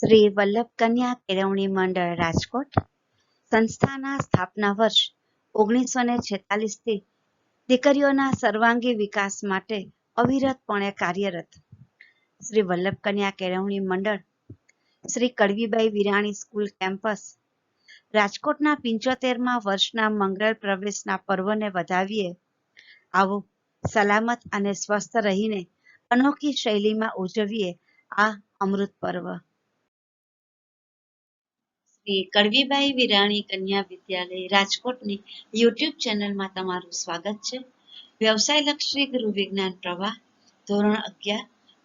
શ્રી વલ્લભ કન્યા કેળવણી મંડળ રાજકોટ સંસ્થાના સ્થાપના વર્ષ 1946 થી દીકરીઓના સર્વાંગી વિકાસ માટે અવિરતપણે કાર્યરત. શ્રી વલ્લભ કન્યા કેળવણી મંડળ શ્રી કડવીબાઈ વિરાણી સ્કૂલ કેમ્પસ રાજકોટના 75મા વર્ષના મંગળ પ્રવેશના પર્વને વધાવીએ. આવો સલામત અને સ્વસ્થ રહીને અનોખી શૈલીમાં ઉજવીએ આ અમૃત પર્વ. શ્રી કડવીબાઈ વિરાણી કન્યા વિદ્યાલય રાજકોટની યુટ્યુબ ચેનલમાં તમારું સ્વાગત છે. વ્યવસાયલક્ષી ગૃહ વિજ્ઞાન પ્રવાહ ધોરણ 11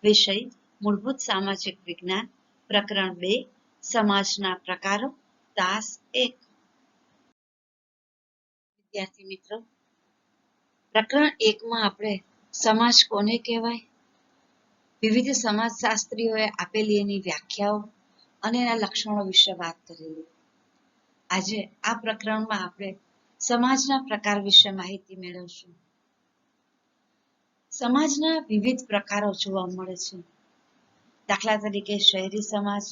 વિષય મૂળભૂત સામાજિક વિજ્ઞાન પ્રકરણ 2 સમાજના પ્રકારો તાસ 1. વિદ્યાર્થી મિત્રો, પ્રકરણ 1માં આપણે સમાજ કોને કહેવાય, વિવિધ સમાજશાસ્ત્રીઓએ આપેલી એની વ્યાખ્યાઓ અને એના લક્ષણો વિશે વાત કરેલી. આજે આ પ્રકરણમાં આપણે સમાજના પ્રકાર વિશે માહિતી મેળવશું. સમાજના વિવિધ પ્રકારો જોવા મળે છે. દાખલા તરીકે શહેરી સમાજ,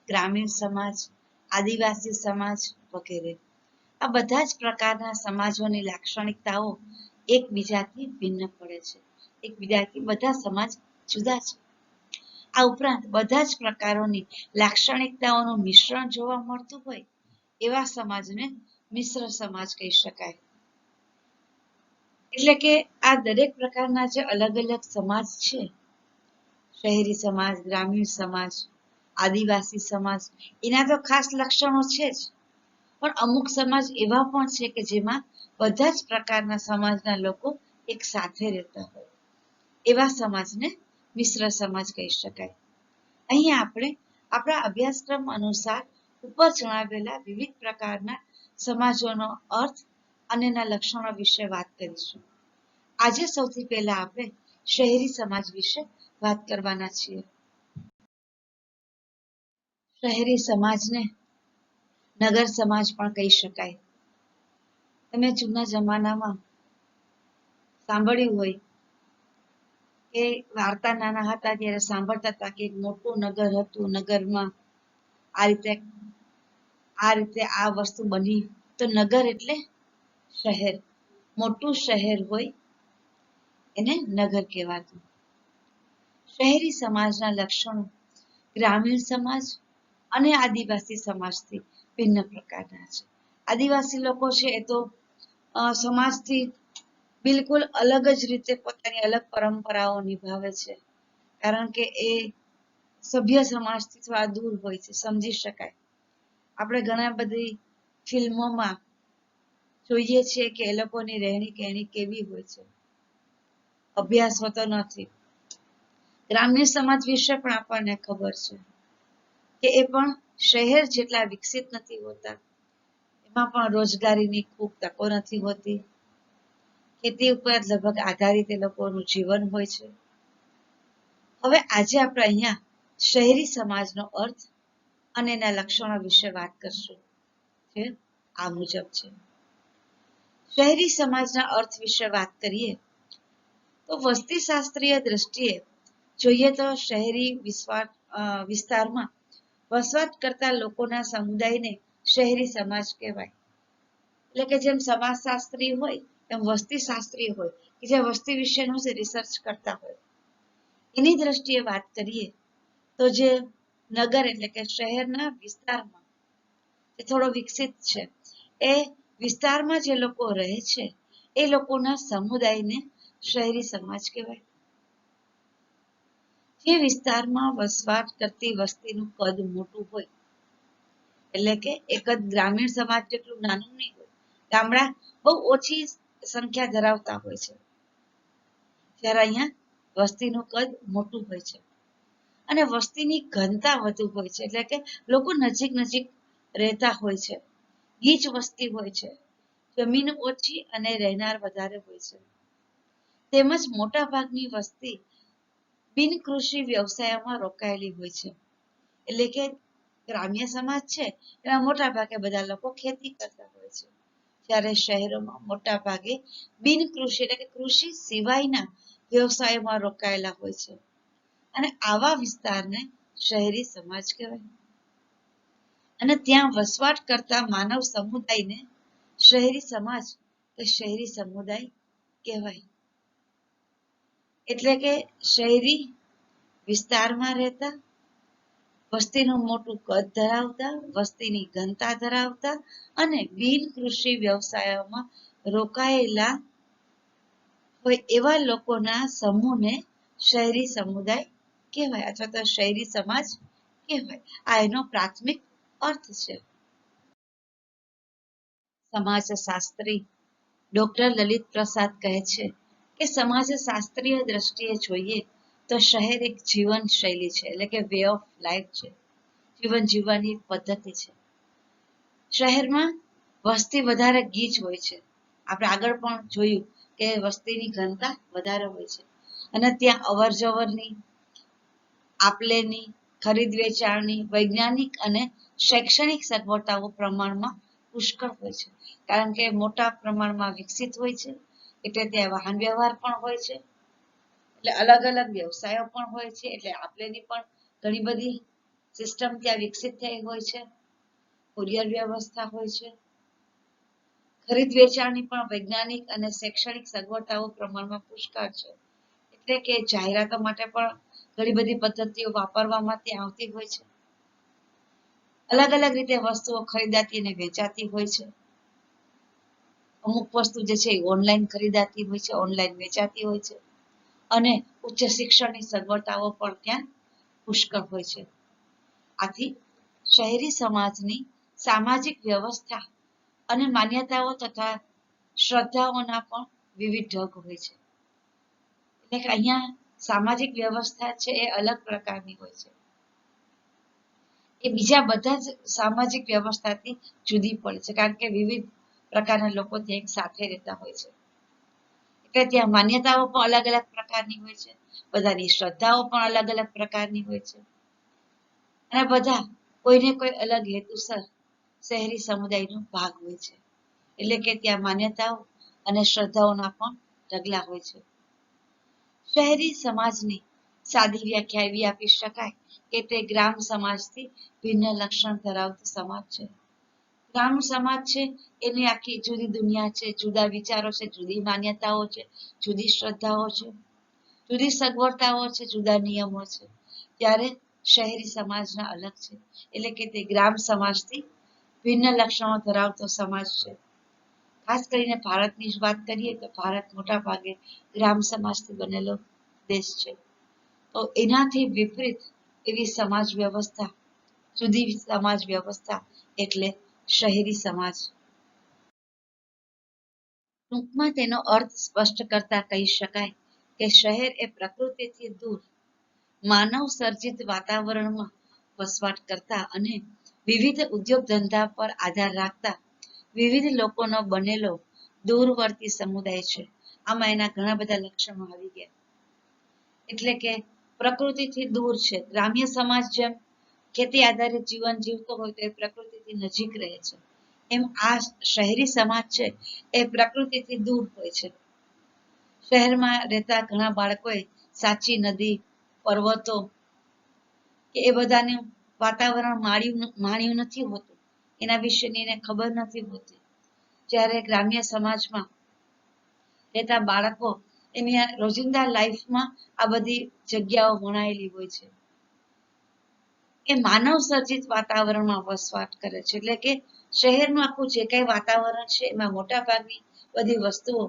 ગ્રામીણ સમાજ, આદિવાસી સમાજ વગેરે. આ બધા જ પ્રકારના સમાજોની લાક્ષણિકતાઓ એકબીજાથી ભિન્ન પડે છે. એકબીજાથી બધા સમાજ જુદા છે. આ ઉપરાંત બધા જ પ્રકારોની લાક્ષણિકતાઓનું મિશ્રણ જોવા મળતું હોય એવા સમાજને મિશ્ર સમાજ કહી શકાય. એટલે કે આ દરેક પ્રકારના જે અલગ અલગ સમાજ છે, શહેરી સમાજ, ગ્રામીણ સમાજ, આદિવાસી સમાજ, એના તો ખાસ લક્ષણો છે જ, પણ અમુક સમાજ એવા પણ છે કે જેમાં બધા જ પ્રકારના સમાજના લોકો એક સાથે રહેતા હોય એવા સમાજને મિશ્ર સમાજ કહી શકાય. અહીંયા આપણે આપણા અભ્યાસક્રમ અનુસાર ઉપર જણાવેલા વિવિધ પ્રકારના સમાજોનો અર્થ અને એના લક્ષણો વિશે વાત કરીશું. આજે સૌથી પહેલા આપણે શહેરી સમાજ વિશે વાત કરવાના છીએ. શહેરી સમાજને નગર સમાજ પણ કહી શકાય. તમે જૂના જમાનામાં સાંભળ્યું હોય કે વાર્તા નાના હતા ત્યારે સાંભળતા હતા કે એક મોટું નગર હતું, નગરમાં આ રીતે આ વસ્તુ બની. તો નગર એટલે શહેર, મોટું શહેર હોય એને નગર કહેવાતું. શહેરી સમાજના લક્ષણો ગ્રામીણ સમાજ અને આદિવાસી સમાજથી ભિન્ન પ્રકારના છે. આદિવાસી લોકો છે એ તો સમાજથી બિલકુલ અલગ જ રીતે પોતાની અલગ પરંપરાઓ નિભાવે છે, કારણ કે એ સભ્ય સમાજથી થોડા દૂર હોય છે, સમજી શકાય. આપણે ઘણા બધી ફિલ્મોમાં જોઈએ છીએ કે એ લોકોની રહેણી કહેણી કેવી હોય છે, અભ્યાસ હોતો નથી. ગ્રામ્ય સમાજ વિશે પણ આપણને ખબર છે કે એ પણ શહેર જેટલા વિકસિત નથી હોતા, એમાં પણ રોજગારીની ખૂબ તકો નથી હોતી, ખેતી ઉપર લગભગ આધારિત એ લોકોનું જીવન હોય છે. હવે આજે આપણે અહીંયા શહેરી સમાજનો અર્થ અને એના લક્ષણો વિશે વાત કરશું, જે આ મુજબ છે. શહેરી સમાજના અર્થ વિશે વાત કરીએ તો વસ્તીશાસ્ત્રીય દ્રષ્ટિએ જોઈએ તો શહેરી વિસ્તારમાં વસવાટ કરતા લોકોના સમુદાયને શહેરી સમાજ કહેવાય. એટલે કે જેમ સમાજશાસ્ત્રી હોય એમ વસ્તીશાસ્ત્રી હોય કે જે વસ્તી વિશેનું જે રિસર્ચ કરતા હોય, એની દ્રષ્ટિએ વાત કરીએ તો જે નગર એટલે કે શહેરના વિસ્તારમાં જે થોડો વિકસિત છે એ વિસ્તારમાં જે લોકો રહે છે એ લોકોના સમુદાયને શહેરી સમાજ કહેવાય. જે વિસ્તારમાં વસવાટ કરતી વસ્તીનું કદ મોટું હોય, એટલે કે એક જ ગ્રામીણ સમાજ જેટલું નાનું નહીં હોય, ગામડા બહુ ઓછી સંખ્યા ધરાવતા હોય છે, જ્યારે અહીંયા વસ્તીનું કદ મોટું હોય છે અને વસ્તીની ઘનતા વધુ હોય છે, એટલે કે લોકો નજીક નજીક રહેતા હોય છે, ગીચ વસ્તી હોય છે, જમીન ઓછી અને રહેનાર વધારે હોય છે. તેમજ મોટા ભાગની વસ્તી બિનકૃષિ વ્યવસાયમાં રોકાયેલી હોય છે. એટલે કે ગ્રામ્ય સમાજ છે એમાં મોટા ભાગે બધા લોકો ખેતી કરતા હોય છે, જ્યારે શહેરોમાં મોટા ભાગે બિનકૃષિ એટલે કે કૃષિ સિવાયના વ્યવસાયમાં રોકાયેલા હોય છે, અને આવા વિસ્તારને શહેરી સમાજ કહેવાય. અને ત્યાં વસવાટ કરતા માનવ સમુદાયને શહેરી સમાજ કે શહેરી સમુદાય કહેવાય. એટલે કે શહેરી વિસ્તારમાં રહેતા, વસ્તીનું મોટું કદ ધરાવતા, વસ્તીની ઘનતા ધરાવતા અને બિન કૃષિ વ્યવસાયોમાં રોકાયેલા હોય એવા લોકોના સમૂહને શહેરી સમુદાય કહેવાય અથવા તો શહેરી સમાજ કહેવાય. આ એનો પ્રાથમિક અર્થ છે. સમાજશાસ્ત્રી ડોક્ટર લલિત પ્રસાદ કહે છે કે સમાજશાસ્ત્રીય દ્રષ્ટિએ જોઈએ તો શહેર એક જીવન શૈલી છે, એટલે કે વે ઓફ લાઈફ છે, જીવન જીવવાની એક પદ્ધતિ છે. શહેરમાં વસ્તી વધારે ગીચ હોય છે. આપણે આગળ પણ જોયું કે વસ્તીની ઘનતા વધારે હોય છે અને ત્યાં અવર જવરની, આપલેની, ખરીદ વેચાણની, વૈજ્ઞાનિક અને શૈક્ષણિક સગવડતાઓ પ્રમાણમાં પુષ્કળ હોય છે, કારણ કે મોટા પ્રમાણમાં વિકસિત હોય છે. એટલે ત્યાં વાહન વ્યવહાર પણ હોય છે, એટલે અલગ અલગ વ્યવસાયો પણ હોય છે, એટલે આપલેની પણ ઘણી બધી સિસ્ટમ ત્યાં વિકસિત થઈ હોય છે. કુરિયર વ્યવસ્થા હોય છે. ખરીદ વેચાણની પણ વૈજ્ઞાનિક અને શૈક્ષણિક સગવડતાઓ પ્રમાણમાં પુષ્કળ છે. એટલે કે જાહેરાતો માટે પણ ઘણી બધી પદ્ધતિઓ વાપરવામાં ત્યાં આવતી હોય છે. અલગ અલગ રીતે વસ્તુઓ ખરીદાતી અને વેચાતી હોય છે. અમુક વસ્તુ જે છે એ ઓનલાઈન ખરીદાતી હોય છે, ઓનલાઈન વેચાતી હોય છે અને ઉચ્ચ શિક્ષણની સગવડતાઓ પણ ત્યાં પુષ્કળ હોય છે. આથી શહેરી સમાજની સામાજિક વ્યવસ્થા અને માન્યતાઓ તથા શ્રદ્ધાઓના પણ વિવિધ ઢગ હોય છે. એટલે કે અહીંયા સામાજિક વ્યવસ્થા છે એ અલગ પ્રકારની હોય છે. એ બીજા બધા જ સામાજિક વ્યવસ્થાથી જુદી પડે છે, કારણ કે વિવિધ પ્રકારના લોકો ત્યાં એક સાથે રહેતા હોય છે. એટલે ત્યાં માન્યતાઓ પણ અલગ અલગ પ્રકારની હોય છે, બધાની શ્રદ્ધાઓ પણ અલગ અલગ પ્રકારની હોય છે અને બધા કોઈને કોઈ અલગ હેતુસર શહેરી સમુદાયનો ભાગ હોય છે. એટલે કે ત્યાં માન્યતાઓ અને શ્રદ્ધાઓના પણ ઢગલા હોય છે. શહેરી સમાજની સાદી વ્યાખ્યા એવી આપી શકાય કે તે ગ્રામ સમાજથી ભિન્ન લક્ષણ ધરાવતો સમાજ છે. ગ્રામ સમાજ છે એની આખી જુદી દુનિયા છે, જુદા વિચારો છે, જુદી માન્યતાઓ છે, જુદી શ્રદ્ધાઓ છે, જુદી સગવડતાઓ છે, જુદા નિયમો છે. ત્યારે શહેરી સમાજના અલગ છે, એટલે કે તે ગ્રામ સમાજથી ભિન્ન લક્ષણો ધરાવતો સમાજ છે. ખાસ કરીને ભારતની જ વાત કરીએ તો ભારત મોટા ભાગે ગ્રામ સમાજથી બનેલો દેશ છે. તો એનાથી વિપરીત એવી સમાજ વ્યવસ્થા, જુદી સમાજ વ્યવસ્થા એટલે શહેરી સમાજ. ટૂંકમાં તેનો અર્થ સ્પષ્ટ કરતા કહી શકાય કે શહેર એ પ્રકૃતિથી દૂર માનવ સર્જિત વાતાવરણમાં વસવાટ કરતા અને વિવિધ ઉદ્યોગ ધંધા પર આધાર રાખતા વિવિધ લોકોનો બનેલો દૂરવર્તી સમુદાય છે. આમાં એના ઘણા બધા લક્ષણો આવી ગયા. એટલે કે પ્રકૃતિથી દૂર છે. ગ્રામ્ય સમાજ જેમ ખેતી આધારિત જીવન જીવતો હોય તો એ પ્રકૃતિથી નજીક રહે છે, એમ આ શહેરી સમાજ છે એ પ્રકૃતિથી દૂર હોય છે. શહેરમાં રહેતા ઘણા બાળકોએ સાચી નદી, પર્વતો કે એ બધાનું વાતાવરણ માણ્યું નથી હોતું, એના વિશેની એને ખબર નથી હોતી. જ્યારે ગ્રામ્ય સમાજમાં રહેતા બાળકો એની રોજિંદા લાઈફમાં આ બધી જગ્યાઓ વણાયેલી હોય છે. એ માનવ સર્જિત વાતાવરણમાં વસવાટ કરે છે. એટલે કે શહેરનું આખું જે કઈ વાતાવરણ છે એમાં મોટા ભાગની બધી વસ્તુઓ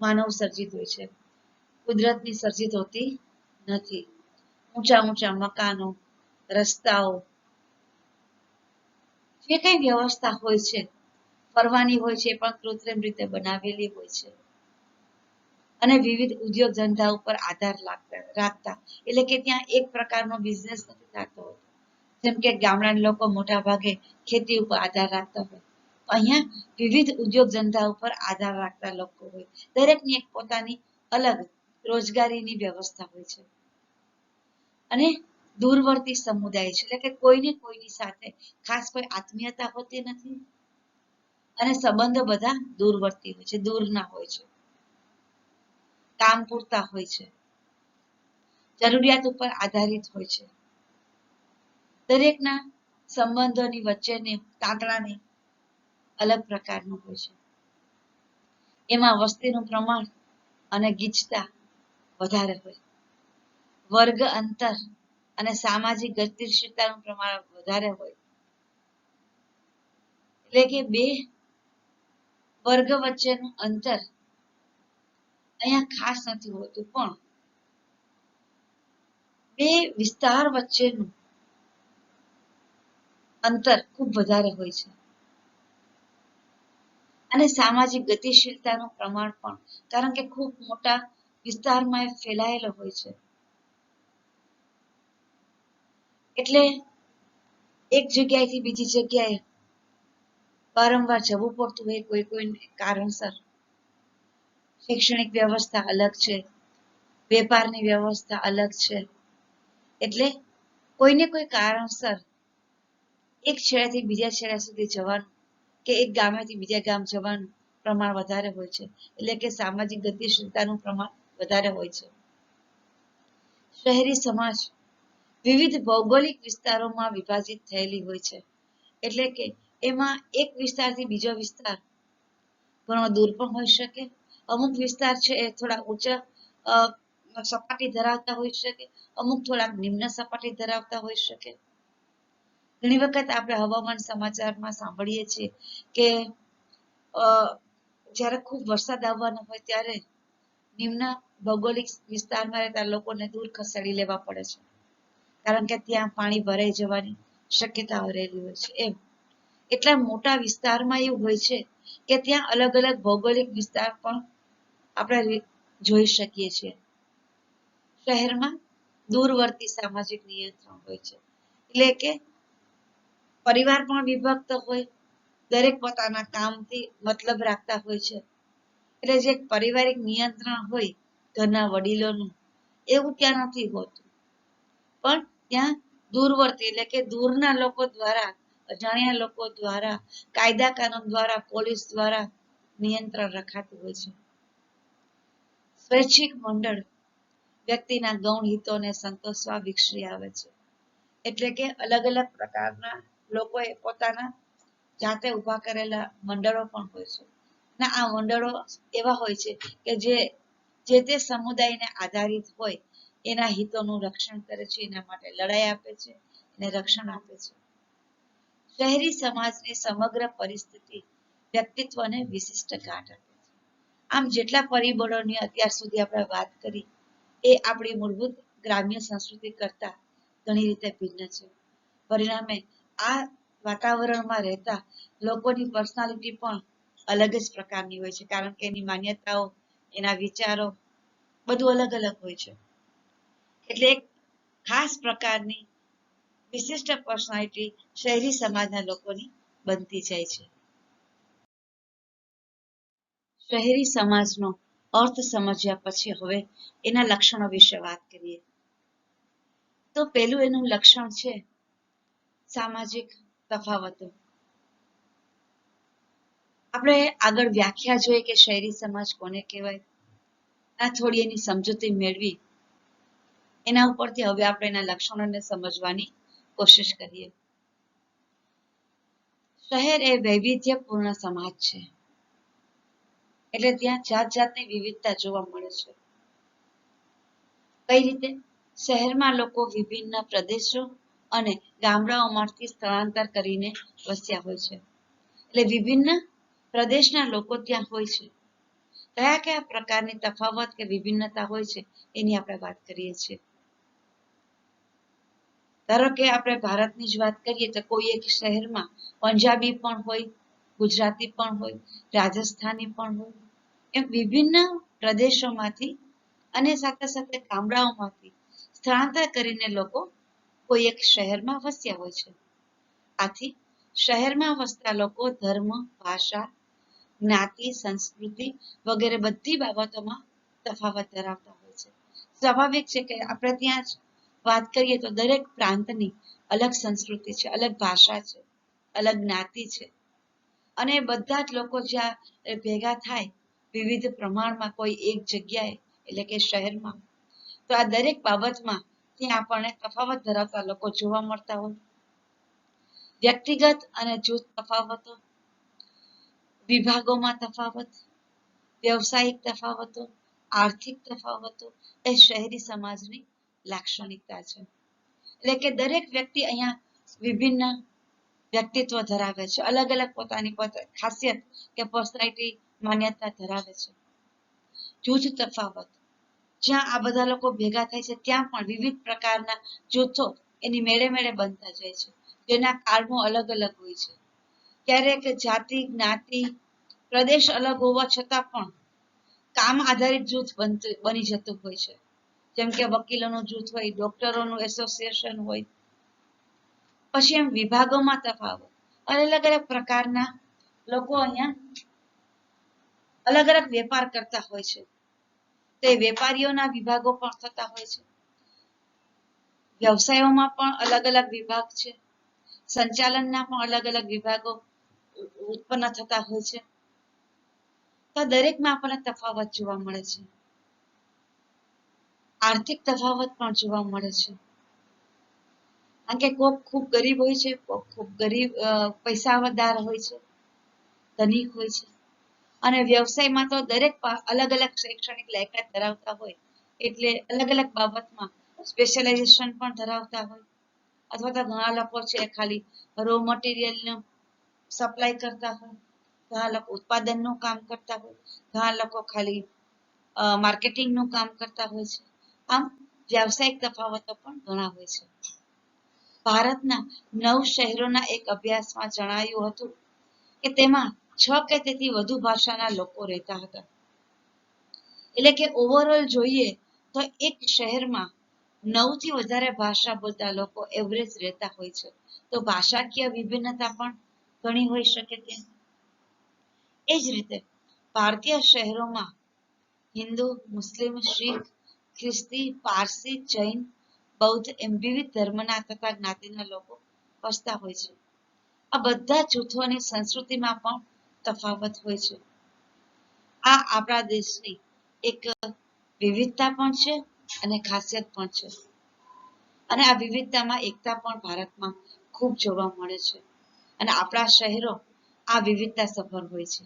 માનવ સર્જિત હોય છે, કુદરતની સર્જિત હોતી નથી. ઊંચા ઊંચા મકાનો, રસ્તાઓ, જે કઈ વ્યવસ્થા હોય છે ફરવાની હોય છે એ પણ કૃત્રિમ રીતે બનાવેલી હોય છે અને વિવિધ ઉદ્યોગ ધંધા ઉપર આધાર રાખતા, એટલે કે ત્યાં એક પ્રકારનો બિઝનેસ નથી થતો હોતો. જેમ કે ગામડાના લોકો મોટા ભાગે ખેતી ઉપર આધાર રાખતા હોય, અહીંયા વિવિધ ઉદ્યોગ ધંધા ઉપર આધાર રાખતા લોકો હોય. દરેકની એક પોતાની અલગ રોજગારીની વ્યવસ્થા હોય છે અને દૂરવર્તી સમુદાય છે, એટલે કે કોઈને કોઈની સાથે ખાસ કોઈ આત્મીયતા હોતી નથી અને સંબંધો બધા દૂરવર્તી હોય છે, દૂરના હોય છે, કામ પૂરતા હોય છે, જરૂરિયાત ઉપર આધારિત હોય છે. દરેકના સંબંધોની વચ્ચેની તાતણાની અલગ પ્રકારનું હોય છે. એમાં વસ્તીનું પ્રમાણ અને ગીચતા વધારે હોય, વર્ગ અંતર અને સામાજિક ગતિશીલતાનું પ્રમાણ વધારે હોય. એટલે કે બે વર્ગ વચ્ચેનું અંતર અહીંયા ખાસ નથી હોતું, પણ બે વિસ્તાર વચ્ચેનું અંતર ખૂબ વધારે હોય છે. અને સામાજિક ગતિશીલતાનું પ્રમાણ પણ, કારણ કે ખૂબ મોટા વિસ્તારમાં એ ફેલાયેલો હોય છે. એટલે એક જગ્યાએથી બીજી જગ્યાએ વારંવાર જવું પડતું હોય કોઈ કારણસર. શૈક્ષણિક વ્યવસ્થા અલગ છે, વેપારની વ્યવસ્થા અલગ છે. એટલે કોઈને કોઈ કારણસર એક છેડેથી બીજા છેડા સુધી જવાનું કે એક ગામેથી બીજા ગામ જવાનું પ્રમાણ વધારે હોય છે. એટલે કે સામાજિક ગતિશીલતાનું પ્રમાણ વધારે હોય છે. શહેરી સમાજ વિવિધ ભૌગોલિક વિસ્તારોમાં વિભાજિત થયેલી હોય છે. એટલે કે એમાં એક વિસ્તારથી બીજો વિસ્તાર ઘણો દૂર પણ હોઈ શકે. અમુક વિસ્તાર છે એ થોડા ઊંચા સપાટી ધરાવતા હોઈ શકે, અમુક થોડાક નિમ્ન સપાટી ધરાવતા હોઈ શકે. ઘણી વખત આપણે હવામાન સમાચારમાં સાંભળીએ છીએ કે જ્યારે ખૂબ વરસાદ આવવાનો હોય ત્યારે નિમ્ન ભૌગોલિક વિસ્તારમાં રહેતા લોકોને દૂર ખસેડી લેવા પડે છે, કારણ કે ત્યાં પાણી ભરાઈ જવાની શક્યતાઓ રહેલી હોય છે. એમ એટલા મોટા વિસ્તારમાં એવું હોય છે કે ત્યાં અલગ અલગ ભૌગોલિક વિસ્તાર પણ આપણે જોઈ શકીએ છીએ. શહેરમાં દૂરવર્તી સામાજિક નિયંત્રણ હોય છે. એટલે કે પરિવાર પણ વિભક્ત હોય, દરેક પોતાના કામથી મતલબ રાખતા હોય છે. એટલે જે પારિવારિક નિયંત્રણ હોય ઘરના વડીલોનું, એવું ત્યાં નથી હોતું. પણ ત્યાં દૂરવર્તી એટલે કે દૂરના લોકો દ્વારા, અજાણ્યા લોકો દ્વારા, કાયદા કાનૂન દ્વારા, પોલીસ દ્વારા નિયંત્રણ રખાતું હોય છે. સ્વૈચ્છિક મંડળ વ્યક્તિના ગૌણ હિતોને સંતોષવા વિકસી આવે છે. એટલે કે અલગ અલગ પ્રકારના લોકોએ પોતાના જાતે ઊભા કરેલા મંડળો પણ હોય છે. અને આ મંડળો એવા હોય છે કે જે તે સમુદાયને આધારિત હોય એના હિતોનું રક્ષણ કરે છે, એના માટે લડાઈ આપે છે, એને રક્ષણ આપે છે. શહેરી સમાજની સમગ્ર પરિસ્થિતિ વ્યક્તિત્વને વિશિષ્ટ કાઢ આપે છે. આમ જેટલા પરિબળોની અત્યાર સુધી આપણે વાત કરી એ આપણી મૂળભૂત ગ્રામ્ય સંસ્કૃતિ કરતા ઘણી રીતે ભિન્ન છે. પરિણામે આ વાતાવરણમાં રહેતા લોકોની પર્સનાલિટી પણ અલગ જ પ્રકારની હોય છે, કારણ કે એની માન્યતાઓ, એના વિચારો બધું અલગ અલગ હોય છે. એટલે એક ખાસ પ્રકારની વિશિષ્ટ પર્સનાલિટી શહેરી સમાજના લોકોની બનતી જાય છે. શહેરી સમાજનો અર્થ સમજ્યા પછી હવે એના લક્ષણો વિશે વાત કરીએ. તો પહેલું એનું લક્ષણ છે સામાજિક તફાવતો. આપણે આગળ વ્યાખ્યા જોઈએ કે શહેરી સમાજ કોને કહેવાય, આ થોડી એની સમજૂતી મેળવી એના ઉપરથી હવે આપણે એના લક્ષણોને સમજવાની કોશિશ કરીએ. શહેર એ વૈવિધ્યપૂર્ણ સમાજ છે. એટલે ત્યાં જાત જાતની વિવિધતા જોવા મળે છે. કઈ રીતે? શહેરમાં લોકો વિભિન્ન પ્રદેશો અને ગામડાઓમાંથી સ્થળાંતર કરીને વસ્યા હોય છે. એટલે વિભિન્ન પ્રદેશના લોકો ત્યાં હોય છે. કયા કયા પ્રકારની તફાવત કે વિભિન્નતા હોય છે એની આપણે વાત કરીએ છીએ. ધારો કે આપણે ભારતની જ વાત કરીએ તો કોઈ એક શહેરમાં પંજાબી પણ હોય, ગુજરાતી પણ હોય, રાજસ્થાની પણ હોય, એમ વિભિન્ન પ્રદેશોમાંથી અને સાથે સાથે ગામડાઓમાંથી સ્થળાંતર કરીને લોકો કોઈ એક શહેરમાં વસ્યા હોય છે. આથી શહેરમાં વસતા લોકો ધર્મ, ભાષા, જ્ઞાતિ, સંસ્કૃતિ વગેરે બધી બાબતોમાં તફાવત ધરાવતા હોય છે. સ્વાભાવિક છે કે આપણે ત્યાં જ વાત કરીએ તો દરેક પ્રાંતની અલગ સંસ્કૃતિ છે, અલગ ભાષા છે, અલગ જ્ઞાતિ છે. અને બધા જ લોકો જ્યાં ભેગા થાય વિવિધ પ્રમાણમાં કોઈ એક જગ્યાએ એટલે કે શહેરમાં, તો આ દરેક બાબતમાં ત્યાં આપણને તફાવત ધરાવતા લોકો જોવા મળતા હોય. વ્યક્તિગત અને જૂથ તફાવતો, વિભાગોમાં તફાવત, વ્યવસાયિક તફાવતો, આર્થિક તફાવતો એ શહેરી સમાજની લાક્ષણિકતા છે. એટલે કે દરેક વ્યક્તિ અહીંયા વિભિન્ન વ્યક્તિત્વ ધરાવે છે, અલગ અલગ પોતાની ખાસિયત કે પર્સનાલિટી માન્યતા ધરાવે છે. જૂથ તફાવત, જ્યાં આ બધા લોકો ભેગા થાય છે ત્યાં પણ વિવિધ પ્રકારના જૂથો એની મેળે મેળે બનતા જાય છે, જેના કારણો અલગ અલગ હોય છે. ક્યારેક જાતિ, જ્ઞાતિ, પ્રદેશ અલગ હોવા છતાં પણ કામ આધારિત જૂથ બની જતું હોય છે. જેમ કે વકીલોનું જૂથ હોય, ડોક્ટરોનું એસોસિએશન હોય. પછી એમ વિભાગોમાં તફાવત, અલગ અલગ પ્રકારના લોકો અહીંયા અલગ અલગ વેપાર કરતા હોય છે, તે વેપારીઓના વિભાગો પણ થતા હોય છે. વ્યવસાયોમાં પણ અલગ અલગ વિભાગ છે, સંચાલનના પણ અલગ અલગ વિભાગો ઉત્પન્ન થતા હોય છે. તો દરેકમાં આપણને તફાવત જોવા મળે છે. આર્થિક તફાવત પણ જોવા મળે છે, કારણ કે કોક ખૂબ ગરીબ હોય છે, કોક ખૂબ ગરીબ પૈસાદાર હોય છે, ધનિક હોય છે. અને વ્યવસાયમાં તો દરેક અલગ અલગ શૈક્ષણિક લાયકાત ધરાવતા હોય એટલે અલગ અલગ બાબતમાં સ્પેશિયલાઇઝેશન પણ ધરાવતા હોય. અથવા તો ઘણા લોકો છે ખાલી રો મટીરિયલનું સપ્લાય કરતા હોય, ઘણા લોકો ઉત્પાદનનું કામ કરતા હોય, ઘણા લોકો ખાલી માર્કેટિંગનું કામ કરતા હોય છે. આમ વ્યવસાયિક તફાવતો પણ ઘણા હોય છે. ભારતના 9 શહેરોના એક અભ્યાસમાં જણાયું હતું કે તેમાં 6 કે તેથી વધુ ભાષાના લોકો રહેતા હતા. એટલે કે ઓવરઓલ જોઈએ તો એક શહેરમાં 9 થી વધારે ભાષા બોલતા લોકો એવરેજ રહેતા હોય છે. તો ભાષાકીય વિભિન્નતા પણ ઘણી હોઈ શકે છે. એ જ રીતે ભારતીય શહેરોમાં હિન્દુ, મુસ્લિમ, શીખ, ખ્રિસ્તી, પારસી, જૈન, બૌદ્ધ એમ વિવિધ ધર્મના તથા જ્ઞાતિના લોકો વસતા હોય છે. આ બધા જૂથોની સંસ્કૃતિમાં પણ તફાવત હોય છે. આ આપણા દેશની એક વિવિધતા પણ છે અને ખાસિયત પણ છે. અને આ વિવિધતામાં એકતા પણ ભારતમાં ખૂબ જોવા મળે છે. અને આપણા શહેરો આ વિવિધતા સભર હોય છે.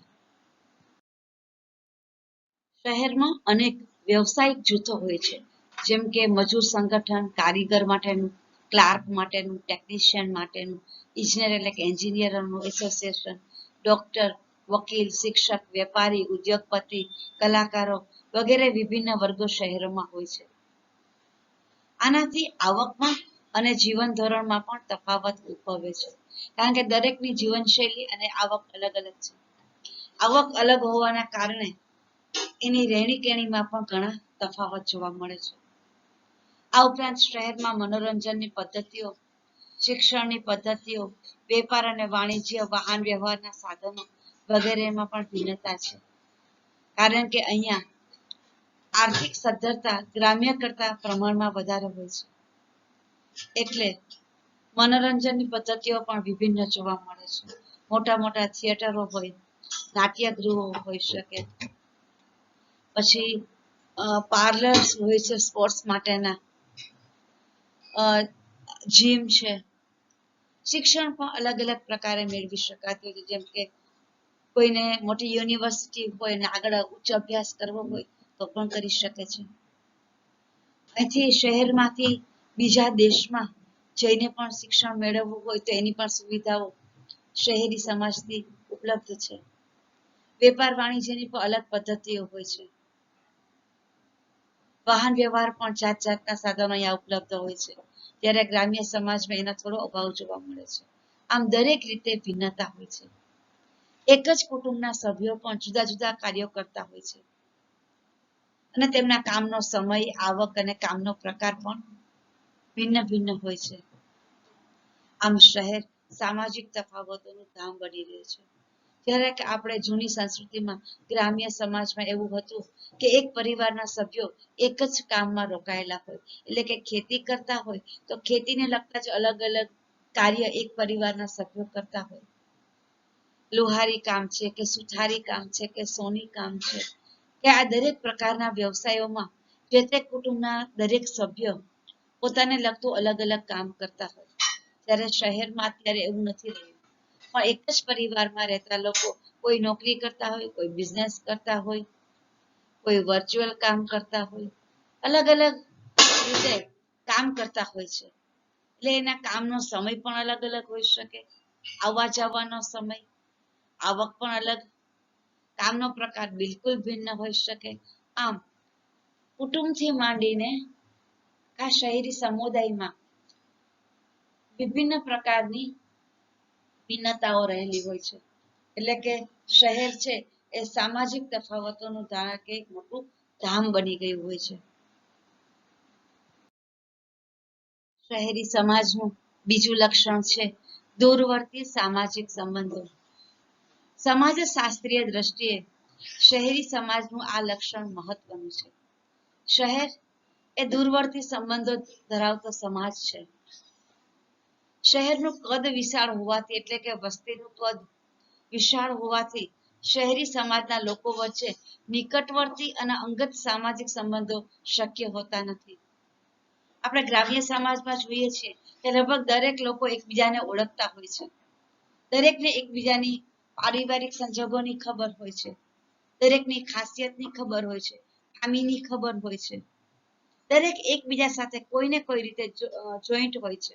શહેરમાં અનેક વ્યવસાયિક જૂથો હોય છે, જેમ કે મજૂર સંગઠન, કારીગર માટેનું, ક્લાર્ક માટેનું, ટેકનિશિયન માટેનું, ઇજનેર એટલે કે એન્જિનિયરોનું એસોસિએશન, ડોક્ટર, વકીલ, શિક્ષક, વેપારી, ઉદ્યોગપતિ, કલાકારો વગેરે વિભિન્ન વર્ગો શહેરોમાં હોય છે. આનાથી આવકમાં અને જીવન ધોરણમાં પણ તફાવત ઉદ્ભવે છે, કારણ કે દરેકની જીવનશૈલી અને આવક અલગ અલગ છે. આવક અલગ હોવાના કારણે એની રહેણી કહેણીમાં પણ ઘણા તફાવત જોવા મળે છે. આ ઉપરાંત શહેરમાં મનોરંજનની પદ્ધતિઓ, શિક્ષણની પદ્ધતિઓ, વેપાર અને વાણિજ્ય, વાહન વ્યવહારના સાધનો વગેરેમાં પણ ભિન્નતા છે, કારણ કે અહીંયા આર્થિક સદ્ધરતા ગ્રામ્ય કરતા પ્રમાણમાં વધારે હોય છે. એટલે મનોરંજનની પદ્ધતિઓ પણ વિભિન્ન જોવા મળે છે. મોટા મોટા થિયેટરો હોય, નાટ્યગૃહો હોઈ શકે, પછી પાર્લર્સ હોય છે સ્પોર્ટ્સ માટેના, જીમ છે. શિક્ષણ પણ અલગ અલગ પ્રકારે મેળવી શકાતું હોય છે, જેમ કે કોઈને મોટી યુનિવર્સિટી હોય ને આગળ ઉચ્ચ અભ્યાસ કરવો હોય તો પણ કરી શકે છે. અહીંથી શહેરમાંથી બીજા દેશમાં જઈને પણ શિક્ષણ મેળવવું હોય તો એની પણ સુવિધાઓ શહેરી સમાજથી ઉપલબ્ધ છે. વેપાર વાણિજ્યની પણ અલગ પદ્ધતિઓ હોય છે. વાહન વ્યવહાર પણ જાત જાતના સાધનો અહીંયા ઉપલબ્ધ હોય છે, ત્યારે ગ્રામ્ય સમાજમાં એનો થોડો અભાવ જોવા મળે છે. આમ દરેક રીતે ભિન્નતા હોય છે. એક જ કુટુંબના સભ્યો પણ જુદા જુદા કાર્યો કરતા હોય છે, અને તેમના કામનો સમય, આવક અને કામનો પ્રકાર પણ ભિન્ન ભિન્ન હોય છે. આમ શહેર સામાજિક તફાવતોનું ધામ બની રહ્યું છે. જ્યારે કે આપણે જૂની સંસ્કૃતિમાં ગ્રામ્ય સમાજમાં એવું હતું કે એક પરિવારના સભ્યો એક જ કામમાં રોકાયેલા હોય, એટલે કે ખેતી કરતા હોય તો ખેતીને લગતા જ અલગ અલગ કાર્ય એક પરિવારના સભ્યો કરતા હોય. લુહારી કામ છે કે સુથારી કામ છે કે સોની કામ છે કે આ દરેક પ્રકારના વ્યવસાયોમાં જે તે કુટુંબના દરેક સભ્ય પોતાને લગતું અલગ અલગ કામ કરતા હોય. ત્યારે શહેરમાં અત્યારે એવું નથી રહ્યું. પણ એક જ પરિવારમાં રહેતા લોકો કોઈ નોકરી કરતા હોય, કોઈ બિઝનેસ કરતા હોય, કોઈ વર્ચ્યુઅલ કામ કરતા હોય, અલગ અલગ રીતે કામ કરતા હોય છે. એટલે એના કામનો સમય પણ અલગ અલગ હોઈ શકે, આવવા જવાનો સમય, આવક પણ અલગ, કામનો પ્રકાર બિલકુલ ભિન્ન હોઈ શકે. આમ કુટુંબથી માંડીને આ શહેરી સમુદાયમાં વિભિન્ન પ્રકારની ભિન્નતાઓ રહેલી હોય છે. એટલે કે શહેર છે એ સામાજિક તફાવતોનું ધારા કે એક મોટું ધામ બની ગયું હોય છે. શહેરી સમાજનું બીજું લક્ષણ છે દૂરવર્તી સામાજિક સંબંધો. સમાજશાસ્ત્રીય દ્રષ્ટિએ શહેરી સમાજનું આ લક્ષણ મહત્વનું છે. શહેર એ દૂરવર્તી સંબંધો ધરાવતો સમાજ છે. શહેરનું કદ વિશાળ હોવાથી, એટલે કે વસ્તીનું કદ વિશાળ હોવાથી શહેરી સમાજના લોકો વચ્ચે નિકટવર્તી અને અંગત સામાજિક સંબંધો શક્ય હોતા નથી. આપણે ગ્રામ્ય સમાજમાં જોઈએ છીએ કે લગભગ દરેક લોકો એકબીજાને ઓળખતા હોય છે. દરેકને એકબીજાની પારિવારિક સંજોગોની ખબર હોય છે. દરેકની ખાસિયતની ખબર હોય છે, ખામીની ખબર હોય છે. દરેક એકબીજા સાથે કોઈને કોઈ રીતે જોઈન્ટ હોય છે,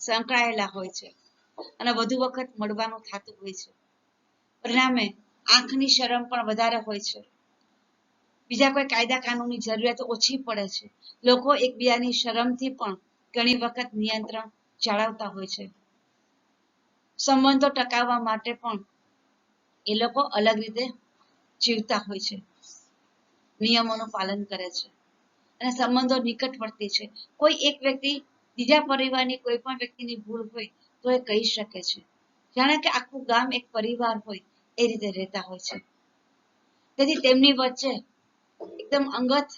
સંકળાયેલા હોય છે અને વધુ વખત મળવાનું થતું હોય છે. પરિણામે આંખની શરમ પણ વધારે હોય છે. બીજા કોઈ કાયદા કાનૂનની જરૂરિયાત ઓછી પડે છે. લોકો એકબીજાની શરમથી પણ ઘણી વખત નિયંત્રણ જાળવતા હોય છે. સંબંધો ટકાવવા માટે પણ એ લોકો અલગ રીતે જીવતા હોય છે, નિયમોનું પાલન કરે છે અને સંબંધો નિકટવર્તી છે. કોઈ એક વ્યક્તિ બીજા પરિવારની કોઈ પણ વ્યક્તિની ભૂલ હોય તો એ કહી શકે છે, જાણે કે આખું ગામ એક પરિવાર હોય એ રીતે રહેતા હોય છે. તેથી તેમની વચ્ચે એકદમ અંગત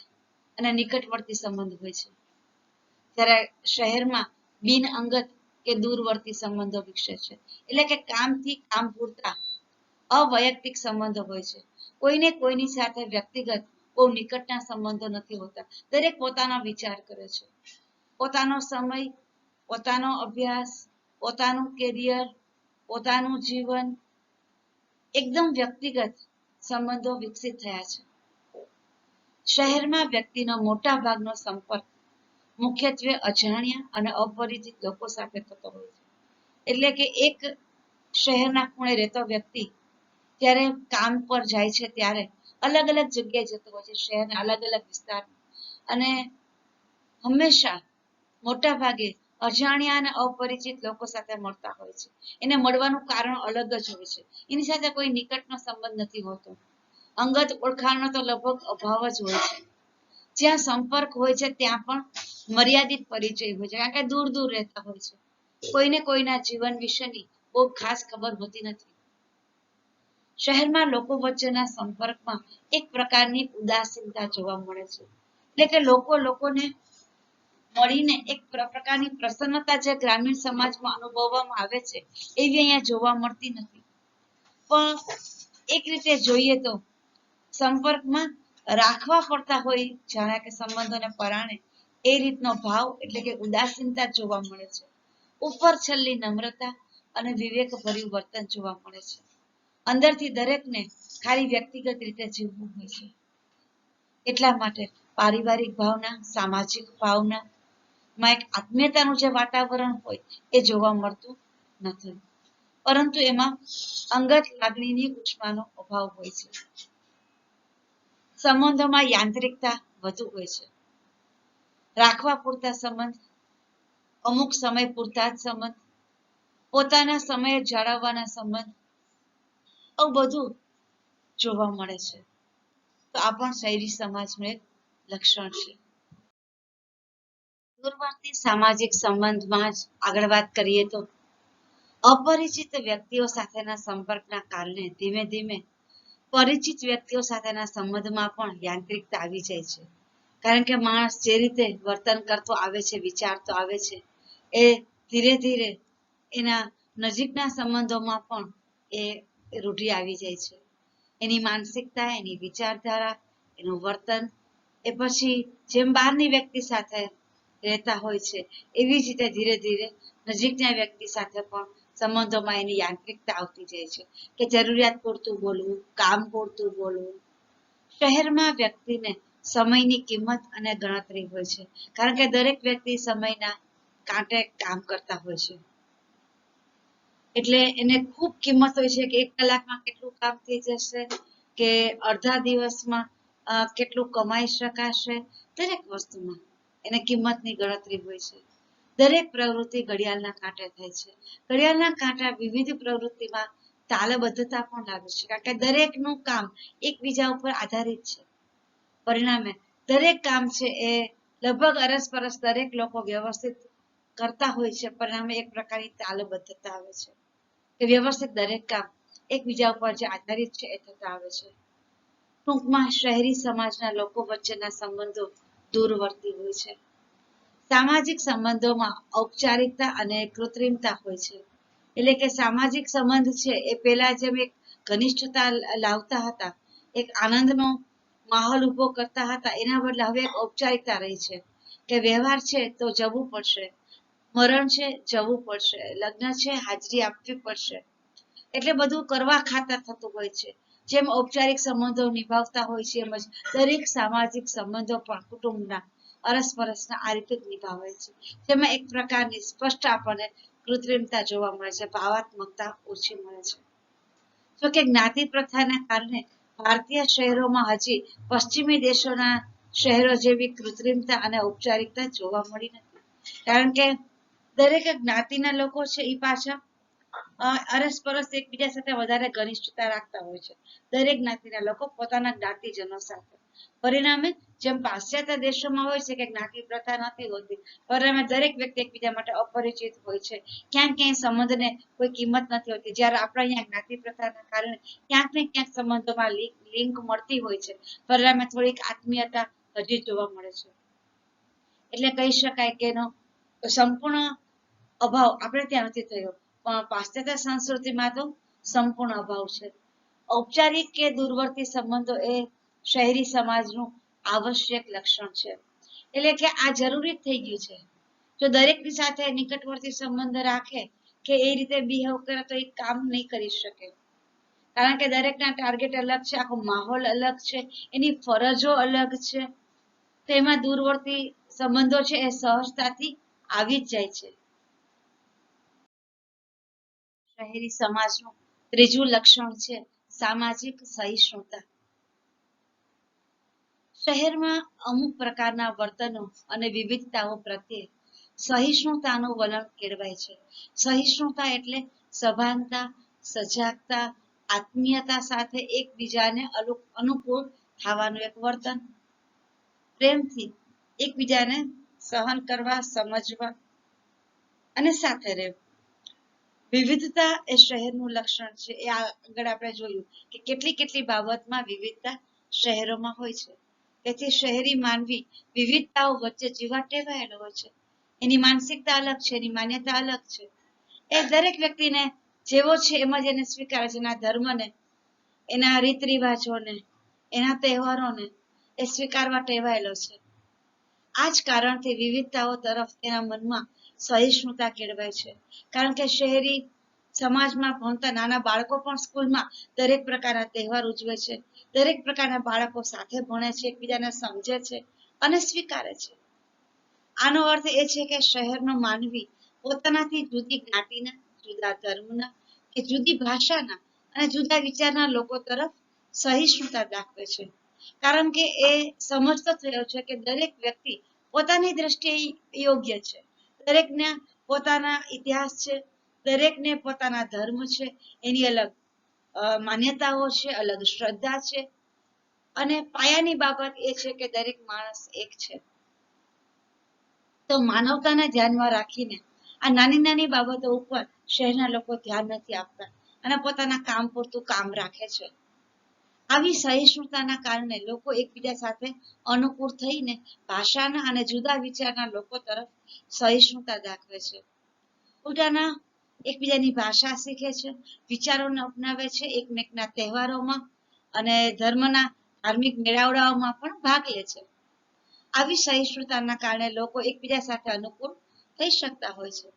અને નિકટવર્તી સંબંધ હોય છે. જ્યારે શહેરમાં બિન અંગત કે દૂરવર્તી સંબંધો વિકસે છે. એટલે કે કામથી કામ પૂરતા અવૈયક્તિક સંબંધો હોય છે. કોઈને કોઈની સાથે વ્યક્તિગત બહુ નિકટના સંબંધો નથી હોતા. દરેક પોતાનો વિચાર કરે છે, પોતાનો સમય, પોતાનો અભ્યાસ, પોતાનું કેરિયર, પોતાનું જીવન, એકદમ વ્યક્તિગત સંબંધો વિકસિત થયા છે. શહેરમાં વ્યક્તિનો મોટા ભાગનો સંપર્ક મુખ્યત્વે અજાણ્યા અને અપરિચિત લોકો સાથે થતો હોય છે. એટલે કે એક શહેરના ખૂણે રહેતો વ્યક્તિ જ્યારે કામ પર જાય છે ત્યારે અલગ અલગ જગ્યાએ જતો હોય છે, શહેરના અલગ અલગ વિસ્તારમાં, અને હંમેશા મોટા ભાગે અજાણ્યા અને અપરિચિત લોકો સાથે મળતા હોય છે. એને મળવાનું કારણ અલગ જ હોય છે. એની સાથે કોઈ નિકટનો સંબંધ નથી હોતો. અંગત ઓળખાણનો તો લગભગ અભાવ જ હોય છે. જ્યાં સંપર્ક હોય છે ત્યાં પણ મર્યાદિત પરિચય હોય છે, કારણ કે દૂર દૂર રહેતા હોય છે. કોઈને કોઈના જીવન વિશેની બહુ ખાસ ખબર હોતી નથી. શહેરમાં લોકો વચ્ચેના સંપર્કમાં એક પ્રકારની ઉદાસીનતા જોવા મળે છે. એટલે કે લોકોને મળીને એક પ્રકારની પ્રસન્નતા જે ગ્રામીણ સમાજમાં અનુભવવામાં આવે છે એવી અહીંયા જોવા મળતી નથી. પણ એક રીતે જોઈએ તો સંપર્કમાં રાખવા પડતા હોય, જાણે કે સંબંધોને પરાણે, એ રીતનો ભાવ એટલે કે ઉદાસીનતા જોવા મળે છે. ઉપર છલ્લી નમ્રતા અને વિવેકભર્યું વર્તન જોવા મળે છે. અંદરથી દરેકને ખાલી વ્યક્તિગત રીતે જીવવું હોય છે. એટલા માટે પારિવારિક ભાવના, સામાજિક ભાવના માં એક આત્મીયતાનું જે વાતાવરણ હોય એ જોવા મળતું નથી, પરંતુ એમાં અંગત લાગણીની ઉષ્માનો અભાવ હોય છે. સંબંધોમાં યાંત્રિકતા વધુ હોય છે. રાખવા પૂરતા સંબંધ, અમુક સમય પૂરતા જ સંબંધ, પોતાના સમયે જાળવવાના સંબંધ, આવું બધું જોવા મળે છે. તો આ પણ શહેરી સમાજનું એક લક્ષણ છે. દૂરવર્તી સામાજિક સંબંધમાં જ આગળ વાત કરીએ તો અપરિચિત વ્યક્તિઓ સાથેના સંપર્કના કારણે ધીમે ધીમે પરિચિત વ્યક્તિઓ સાથેના સંબંધમાં પણ યાંત્રિકતા આવી જાય છે. કારણ કે માણસ જે રીતે વર્તન કરતો આવે છે, વિચારતો આવે છે, એ ધીરે ધીરે એના નજીકના સંબંધોમાં પણ એ રૂઢી આવી જાય છે. એની માનસિકતા, એની વિચારધારા, એનું વર્તન એ પછી જેમ બહારની વ્યક્તિ સાથે રહેતા હોય છે એવી જ રીતે ધીરે ધીરે નજીકના વ્યક્તિ સાથે પણ સંબંધોમાં એની યાંત્રિકતા આવતી જાય છે કે જરૂરિયાત પૂરતું બોલવું, કામ પૂરતું બોલવું. શહેરમાં વ્યક્તિને સમયની કિંમત અને ગણતરી હોય છે, કારણ કે દરેક વ્યક્તિ સમયના કાંટે કામ કરતા હોય છે. એટલે એને ખૂબ કિંમત હોય છે કે 1 કલાકમાં કેટલું કામ થઈ જશે, કે અડધા દિવસમાં કેટલું કમાઈ શકાશે. દરેક વસ્તુમાં એને કિંમતની ગણતરી હોય છે. દરેક પ્રવૃત્તિ ઘડિયાળના કાંટે થાય છે. ઘડિયાળના કાંટા વિવિધ પ્રવૃત્તિમાં તાલબદ્ધતા પણ લાવે છે, કારણ કે દરેકનું કામ એકબીજા ઉપર આધારિત છે. પરિણામે દરેક કામ છે એ લગભગ અરસપરસ દરેક લોકો વ્યવસ્થિત કરતા હોય છે. પરિણામે એક પ્રકારની તાલબદ્ધતા આવે છે કે વ્યવસ્થિત દરેક કામ એકબીજા ઉપર જે આધારિત છે એ થતા આવે છે. ટૂંકમાં શહેરી સમાજના લોકો વચ્ચેના સંબંધો દૂરવર્તી હોય છે. સામાજિક સંબંધોમાં ઔપચારિકતા અને કૃત્રિમતા હોય છે. એટલે કે સામાજિક સંબંધ છે એ પહેલા જેમ એક ઘનિષ્ઠતા લાવતા હતા, એક આનંદનો માહોલ ઉભો કરતા હતા, એના બદલે હવે એક ઔપચારિકતા રહી છે કે વ્યવહાર છે તો જવું પડશે, મરણ છે જવું પડશે, લગ્ન છે હાજરી આપવી પડશે. એટલે બધું કરવા ખાતર થતું હોય છે. જેમ ઔપચારિક સંબંધો નિભાવતા હોય છે એમ જ દરેક સામાજિક સંબંધો પણ કુટુંબના અરસપરસના આ રીતે જ નિભાવે છે. જેમાં એક પ્રકારની સ્પષ્ટ આપણને કૃત્રિમતા જોવા મળે છે, ભાવાત્મકતા ઓછી મળે છે. જોકે જ્ઞાતિ પ્રથાના કારણે ભારતીય શહેરોમાં હજી પશ્ચિમી દેશોના શહેરો જેવી કૃત્રિમતા અને ઔપચારિકતા જોવા મળી નથી, કારણ કે દરેક જ્ઞાતિના લોકો છે એ પાછા અરસપરસ એકબીજા સાથે વધારે ઘનિષ્ઠતા રાખતા હોય છે, દરેક જ્ઞાતિના લોકો પોતાના જ્ઞાતિજનો સાથે. પરિણામે જેમ પાશ્ચાત્ય દેશોમાં હોય છે કે જ્ઞાતિ પ્રથા નથી હોતી, પરિણામે દરેક વ્યક્તિ એકબીજા માટે અપરિચિત હોય છે, ક્યાંક ક્યાંય સંબંધને કોઈ કિંમત નથી હોતી. જ્યારે આપણે અહીંયા જ્ઞાતિ પ્રથાના કારણે ક્યાંક ને ક્યાંક સંબંધોમાં લિંક મળતી હોય છે, પરિણામે થોડીક આત્મીયતા હજી જોવા મળે છે. એટલે કહી શકાય કે એનો સંપૂર્ણ અભાવ આપણે ત્યાં નથી થયો, પણ પાશ્ચાત્ય સંસ્કૃતિમાં તો સંપૂર્ણ અભાવ છે. ઔપચારિક કે દૂરવર્તી સંબંધો એ શહેરી સમાજનું આવશ્યક લક્ષણ છે. એટલે કે આ જરૂરી થઈ ગયું છે. જો દરેકની સાથે નિકટવર્તી સંબંધ રાખે કે એ રીતે બિહેવ કરે તો એ કામ નહીં કરી શકે, કારણ કે દરેકના ટાર્ગેટ અલગ છે, આખો માહોલ અલગ છે, એની ફરજો અલગ છે. તો એમાં દૂરવર્તી સંબંધો છે એ સહજતાથી આવી જ જાય છે. શહેરી સમાજનું ત્રીજું લક્ષણ છે સામાજિક સહિષ્ણુતા. શહેરમાં અમુક પ્રકારના વર્તનો અને વિવિધતાઓ પ્રત્યે સહિષ્ણુતાનું વલણ કેળવાય છે. સહિષ્ણુતા એટલે સભાનતા, સજાગતા, આત્મીયતા સાથે એકબીજાને અનુકૂળ થવાનું એક વર્તન, પ્રેમથી એકબીજાને સહન કરવા, સમજવા અને સાથે રહેવું. વિવિધતા એ શહેરનું લક્ષણ છે. એ આગળ આપણે જોયું કે કેટલી બાબતમાં વિવિધતા શહેરોમાં હોય છે. તેથી શહેરી માનવી વિવિધતાઓ વચ્ચે જીવવા ટેવાયેલો હોય છે. એની માનસિકતા અલગ છે, એની માન્યતા અલગ છે. એ દરેક વ્યક્તિને જેવો છે એમ જ એને સ્વીકારે છે. એના ધર્મને, એના રીત રિવાજોને, એના તહેવારોને એ સ્વીકારવા ટેવાયેલો છે. આ જ કારણથી વિવિધતાઓ તરફ તેના મનમાં સહિષ્ણુતા કેળવાય છે. કારણ કે શહેરી સમાજમાં ભણતા નાના બાળકો પણ સ્કૂલમાં દરેક પ્રકારના તહેવાર ઉજવે છે, દરેક પ્રકારના બાળકો સાથે ભણે છે, એકબીજાને સમજે છે અને સ્વીકારે છે. આનો અર્થ એ છે કે શહેરનો માનવી પોતાનાથી જુદી જ્ઞાતિના, જુદા ધર્મના કે જુદી ભાષાના અને જુદા વિચારના લોકો તરફ સહિષ્ણુતા દાખવે છે, કારણ કે એ સમજતો થયો છે કે દરેક વ્યક્તિ પોતાની દ્રષ્ટિએ યોગ્ય છે, દરેકને પોતાના ઇતિહાસ છે, દરેકને પોતાના ધર્મ છે, એની અલગ માન્યતાઓ છે, અલગ શ્રદ્ધા છે, અને પાયાની બાબત એ છે કે દરેક માણસ એક છે. તો માનવતાને ધ્યાનમાં રાખીને આ નાની બાબતો ઉપર શહેરના લોકો ધ્યાન નથી આપતા અને પોતાના કામ પૂરતું કામ રાખે છે. આવી સહિષ્ણુતાના કારણે લોકો એકબીજા સાથે અનુકૂળ થઈને ભાષાના અને જુદા વિચારના લોકો તરફ સહિષ્ણુતા દાખવે છે. ઉલટાના એકબીજાની ભાષા શીખે છે, વિચારોને અપનાવે છે, એકમેકના તહેવારોમાં અને ધર્મના ધાર્મિક મેળાવડાઓમાં પણ ભાગ લે છે. આવી સહિષ્ણુતાના કારણે લોકો એકબીજા સાથે અનુકૂળ થઈ શકતા હોય છે.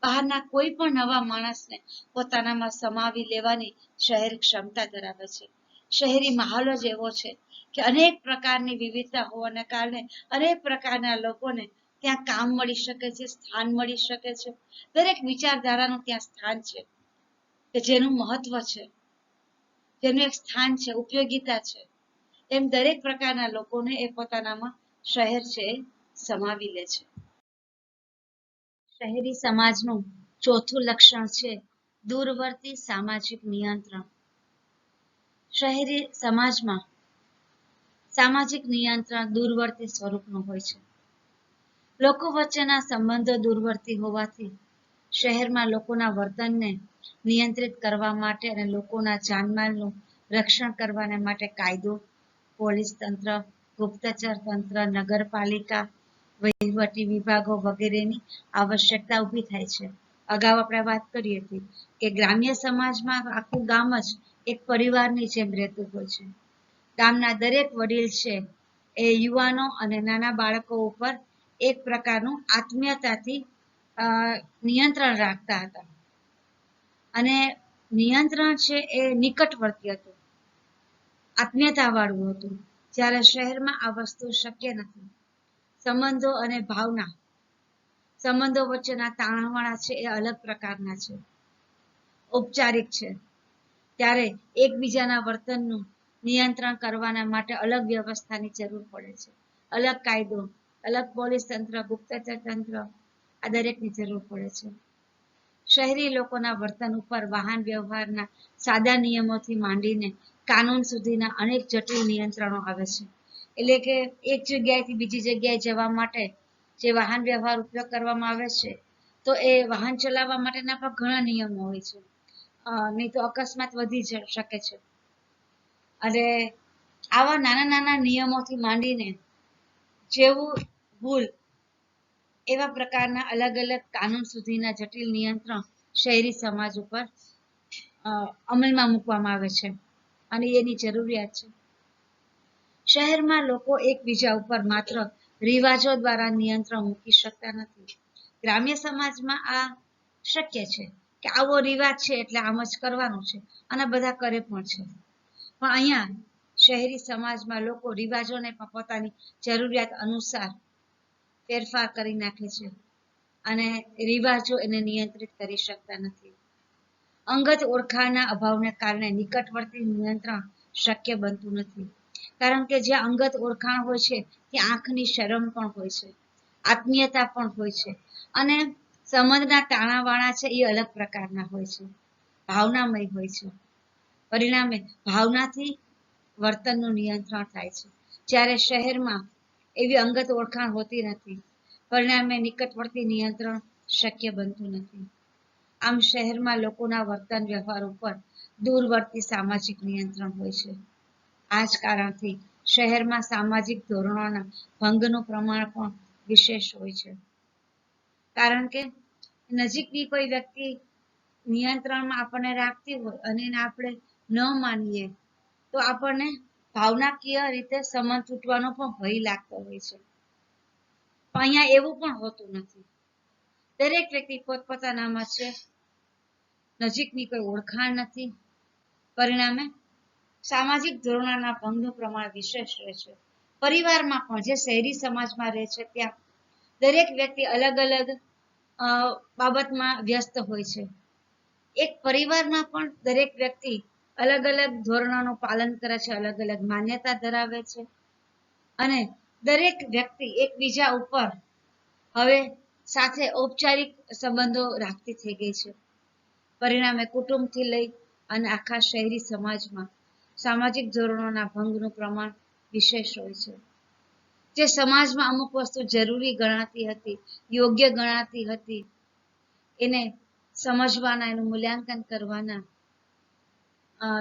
બહારના કોઈ પણ નવા માણસને પોતાનામાં સમાવી લેવાની શહેર ક્ષમતા ધરાવે છે. શહેરી માહોલ જ એવો છે કે અનેક પ્રકારની વિવિધતા હોવાને કારણે અનેક પ્રકારના લોકોને ત્યાં કામ મળી શકે છે, સ્થાન મળી શકે છે. દરેક વિચારધારાનું ત્યાં સ્થાન છે કે જેનું મહત્વ છે, જેનું એક સ્થાન છે, ઉપયોગિતા છે. એમ દરેક પ્રકારના લોકોને એ પોતાનામાં શહેર છે એ સમાવી લે છે. શહેરી સમાજનું ચોથું લક્ષણ છે દૂરવર્તી સામાજિક નિયંત્રણ. શહેરી સમાજમાં સામાજિક નિયંત્રણ દૂરવર્તી સ્વરૂપનું હોય છે. લોકો વચ્ચેના સંબંધો દૂરવર્તી હોવાથી શહેરમાં લોકોના વર્તનને નિયંત્રિત કરવા માટે અને લોકોના જાનમાલનું રક્ષણ કરવાને માટે કાયદો, પોલીસ તંત્ર, ગુપ્તચર તંત્ર, નગરપાલિકા, વહીવટી વિભાગો વગેરેની આવશ્યકતા ઊભી થાય છે. અગાઉ આપણે વાત કરી હતી કે ગ્રામ્ય સમાજમાં આખું ગામ જ એક પરિવારની જેમ રહેતું હોય છે. ગામના દરેક વડીલ છે એ યુવાનો અને નાના બાળકો ઉપર એક પ્રકારનું આત્મીયતાથી નિયંત્રણ રાખતા હતા અને નિયંત્રણ છે એ નિકટવર્તી હતું, આત્મીયતા વાળું હતું. જ્યારે શહેરમાં આ વસ્તુ શક્ય નથી. સંબંધો અને ભાવના, સંબંધો વચ્ચેના તાણાવાણા છે એ અલગ પ્રકારના છે, ઔપચારિક છે. ત્યારે એકબીજાના વર્તનનું નિયંત્રણ કરવાના માટે અલગ વ્યવસ્થાની જરૂર પડે છે, અલગ કાયદો, અલગ પોલીસ તંત્ર, ગુપ્તચર તંત્ર, આ દરેકની જરૂર પડે છે. શહેરી લોકોના વર્તન ઉપર વાહન વ્યવહારના સાદા નિયમોથી માંડીને કાનૂન સુધીના અનેક જટિલ નિયંત્રણો આવે છે. એટલે કે એક જગ્યાએથી બીજી જગ્યાએ જવા માટે જે વાહન વ્યવહાર ઉપયોગ કરવામાં આવે છે તો એ વાહન ચલાવવા માટેના પણ ઘણા નિયમો હોય છે. નહીં તો અકસ્માત વધી શકે છે. અને આવા નાના નાના નિયમોથી માંડીને જેવું ભૂલ એવા પ્રકારના અલગ અલગ કાનૂન સુધીના જટિલ નિયંત્રણ શહેરી સમાજ ઉપર અમલમાં મૂકવામાં આવે છે અને એની જરૂરિયાત છે. શહેરમાં લોકો એકબીજા ઉપર માત્ર રિવાજો દ્વારા નિયંત્રણ મૂકી શકતા નથી. ગ્રામ્ય સમાજમાં આ શક્ય છે કે આવો રિવાજ છે એટલે આમ જ કરવાનું છે અને બધા કરે પણ છે. પણ અહીંયા શહેરી સમાજમાં લોકો રિવાજોને પણ પોતાની જરૂરિયાત અનુસાર ફેરફાર કરી નાખે છે અને રિવાજો એને નિયંત્રિત કરી શકતા નથી. અંગત ઓળખાણના અભાવને કારણે નિકટવર્તી નિયંત્રણ શક્ય બનતું નથી. કારણ કે જ્યાં અંગત ઓળખાણ હોય છે ત્યાં આંખની શરમ પણ હોય છે, આત્મીયતા પણ હોય છે અને સંબંધના તાણાવાણા છે એ અલગ પ્રકારના હોય છે, ભાવનામય હોય છે. પરિણામે ભાવનાથી વર્તનનું નિયંત્રણ થાય છે. જ્યારે શહેરમાં એવી અંગત ઓળખાણ હોતી નથી, પરિણામે નિકટવર્તી નિયંત્રણ શક્ય બનતું નથી. આમ શહેરમાં લોકોના વર્તન વ્યવહાર ઉપર દૂરવર્તી સામાજિક નિયંત્રણ હોય છે. આ જ કારણથી શહેરમાં સામાજિક ધોરણોના ભંગનું પ્રમાણ પણ વિશેષ હોય છે. કારણ કે નજીકની કોઈ વ્યક્તિ નિયંત્રણમાં આપણને રાખતી હોય અને એને આપણે ન માનીએ તો આપણને ભાવનાકીય રીતે સંબંધ તૂટવાનો પણ ભય લાગતો હોય છે. પણ અહીંયા એવું પણ હોતું નથી. દરેક વ્યક્તિ પોતપોતાનામાં છે, નજીકની કોઈ ઓળખાણ નથી, પરિણામે સામાજિક ધોરણોના ભંગનું પ્રમાણ વિશેષ રહે છે. પરિવારમાં પણ જે શહેરી સમાજમાં રહે છે ત્યાં દરેક વ્યક્તિ અલગ અલગ બાબતમાં વ્યસ્ત હોય છે. એક પરિવારમાં પણ દરેક વ્યક્તિ અલગ અલગ ધોરણોનું પાલન કરે છે, અલગ અલગ માન્યતા ધરાવે છે અને દરેક વ્યક્તિ એકબીજા ઉપર હવે સાથે ઔપચારિક સંબંધો રાખતી થઈ ગઈ છે. પરિણામે કુટુંબથી લઈ અને આખા શહેરી સમાજમાં સામાજિક ધોરણોના ભંગનું પ્રમાણ વિશેષ હોય છે. જે સમાજમાં અમુક વસ્તુ જરૂરી ગણાતી હતી, યોગ્ય ગણાતી હતી, એને સમજવાના, એનું મૂલ્યાંકન કરવાના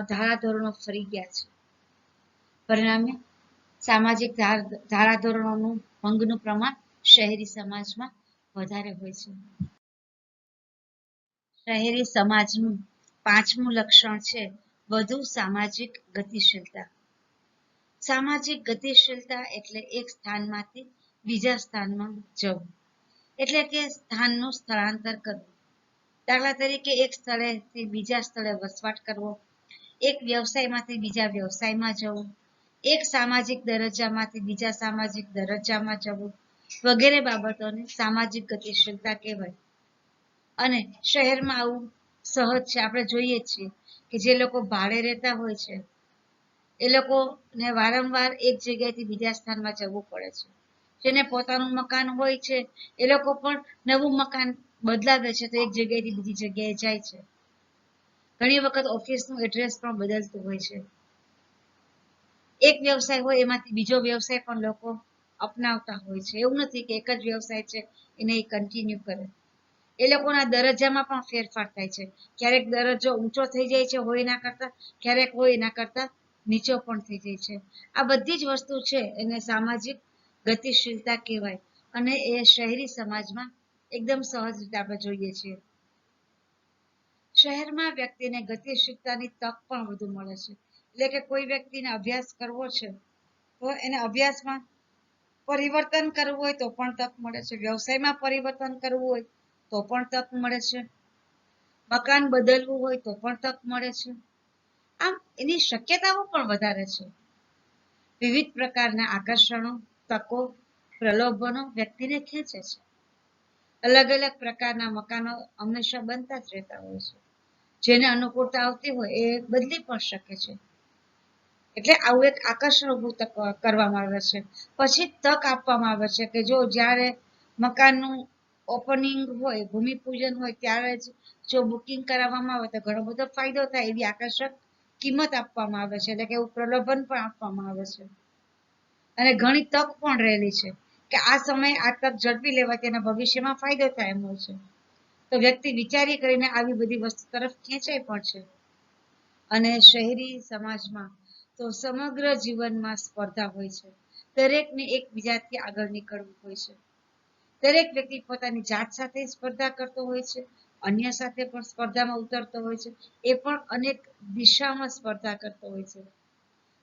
ધારાધોરણો ફરી ગયા છે. પરિણામે સામાજિક ધારાધોરણોનું ભંગનું પ્રમાણ શહેરી સમાજમાં વધારે હોય છે. શહેરી સમાજનું પાંચમું લક્ષણ છે વધુ સામાજિક ગતિશીલતા. સામાજિક ગતિશીલતા એટલે એક સ્થાનમાંથી બીજા સ્થાનમાં જવું, એટલે કે સ્થાનનું સ્થળાંતર કરવું. દાખલા તરીકે એક સ્થળેથી બીજા સ્થળે વસવાટ કરવો, એક વ્યવસાયમાંથી બીજા વ્યવસાયમાં જવું, એક સામાજિક દરજ્જામાંથી બીજા સામાજિક દરજ્જામાં જવું વગેરે બાબતોને સામાજિક ગતિશીલતા કહેવાય. અને શહેરમાં આવું સહજ છે. આપણે જોઈએ છીએ કે જે લોકો ભાડે રહેતા હોય છે એ લોકોને વારંવાર એક જગ્યાએથી બીજા સ્થાનમાં જવું પડે છે. જેને પોતાનું મકાન હોય છે એ લોકો પણ નવું મકાન બદલાવે છે તો એક જગ્યાએથી બીજી જગ્યાએ જાય છે. ઘણી વખત ઓફિસનું એડ્રેસ પણ બદલતું હોય છે. એક વ્યવસાય હોય એમાંથી બીજો વ્યવસાય પણ લોકો અપનાવતા હોય છે. એવું નથી કે એક જ વ્યવસાય છે એને એ કન્ટિન્યુ કરે. એ લોકોના દરજ્જામાં પણ ફેરફાર થાય છે. ક્યારેક દરજ્જો ઊંચો થઈ જાય છે હોય એના કરતા, ક્યારેક હોય એના કરતા નીચો પણ થઈ જાય છે. આ બધી જ વસ્તુ છે એને સામાજિક ગતિશીલતા કહેવાય અને એ શહેરી સમાજમાં એકદમ સહજ રીતે આપણે જોઈએ છીએ. શહેરમાં વ્યક્તિને ગતિશીલતાની તક પણ વધુ મળે છે. એટલે કે કોઈ વ્યક્તિને અભ્યાસ કરવો છે તો એને અભ્યાસમાં પરિવર્તન કરવું હોય તો પણ તક મળે છે, વ્યવસાયમાં પરિવર્તન કરવું હોય તો પણ તક મળે છે, મકાન બદલવું હોય તો પણ તક મળે છે. આમ એની શક્યતાઓ પણ વધારે છે. વિવિધ પ્રકારના આકર્ષણો, તકો, પ્રલોભનો વ્યક્તિને ખેંચે છે. અલગ અલગ પ્રકારના મકાનો હંમેશા બનતા જ રહેતા હોય છે. જેને અનુકૂળતા આવતી હોય એ બદલી પણ શકે છે. એટલે આવું એક આકર્ષણ ઊભું કરવામાં આવે છે. પછી તક આપવામાં આવે છે કે જો જ્યારે મકાનનું ઓપનિંગ હોય, ભૂમિપૂજન હોય ત્યારે જ જો બુકિંગ કરાવવામાં આવે તો ઘણો બધો ફાયદો થાય એવી આકર્ષક કિંમત આપવામાં આવે છે. એટલે કે એવું પ્રલોભન પણ આપવામાં આવે છે અને ઘણી તક પણ રહેલી છે કે આ સમયે આ તક ઝડપી લેવાથી એના ભવિષ્યમાં ફાયદો થાય એમ હોય છે. તો વ્યક્તિ વિચારી કરીને આવી બધી વસ્તુ તરફ ખેંચાય પણ છે. અને શહેરી સમાજમાં તો સમગ્ર જીવનમાં સ્પર્ધા હોય છે. દરેકને એકબીજાથી આગળ નીકળવું હોય છે. દરેક વ્યક્તિ પોતાની જાત સાથે સ્પર્ધા કરતો હોય છે, અન્ય સાથે પણ સ્પર્ધામાં ઉતરતો હોય છે. એ પણ અનેક દિશામાં સ્પર્ધા કરતો હોય છે.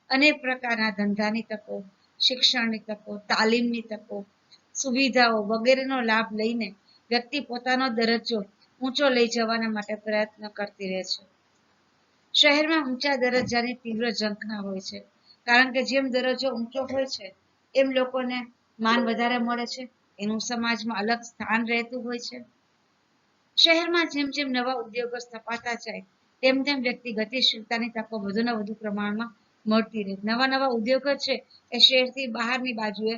અનેક પ્રકારના ધંધાની તકો, શિક્ષણની તકો, તાલીમની તકો, સુવિધાઓ વગેરેનો લાભ લઈને વ્યક્તિ પોતાનો દરજ્જો ઊંચો લઈ જવાના માટે પ્રયત્ન કરતી રહે છે. શહેરમાં ઊંચા દરજ્જાની તીવ્ર ઝંખના હોય છે. કારણ કે જેમ દરજ્જો ઊંચો હોય છે એમ લોકોને માન વધારે મળે છે, એનું સમાજમાં અલગ સ્થાન રહેતું હોય છે. શહેરમાં જેમ જેમ નવા ઉદ્યોગો સ્થપાતા જાય તેમ તેમ વ્યક્તિ ગતિશીલતાની તકો વધુને વધુ પ્રમાણમાં મળતી રહે. નવા નવા ઉદ્યોગો છે એ શહેરથી બહારની બાજુએ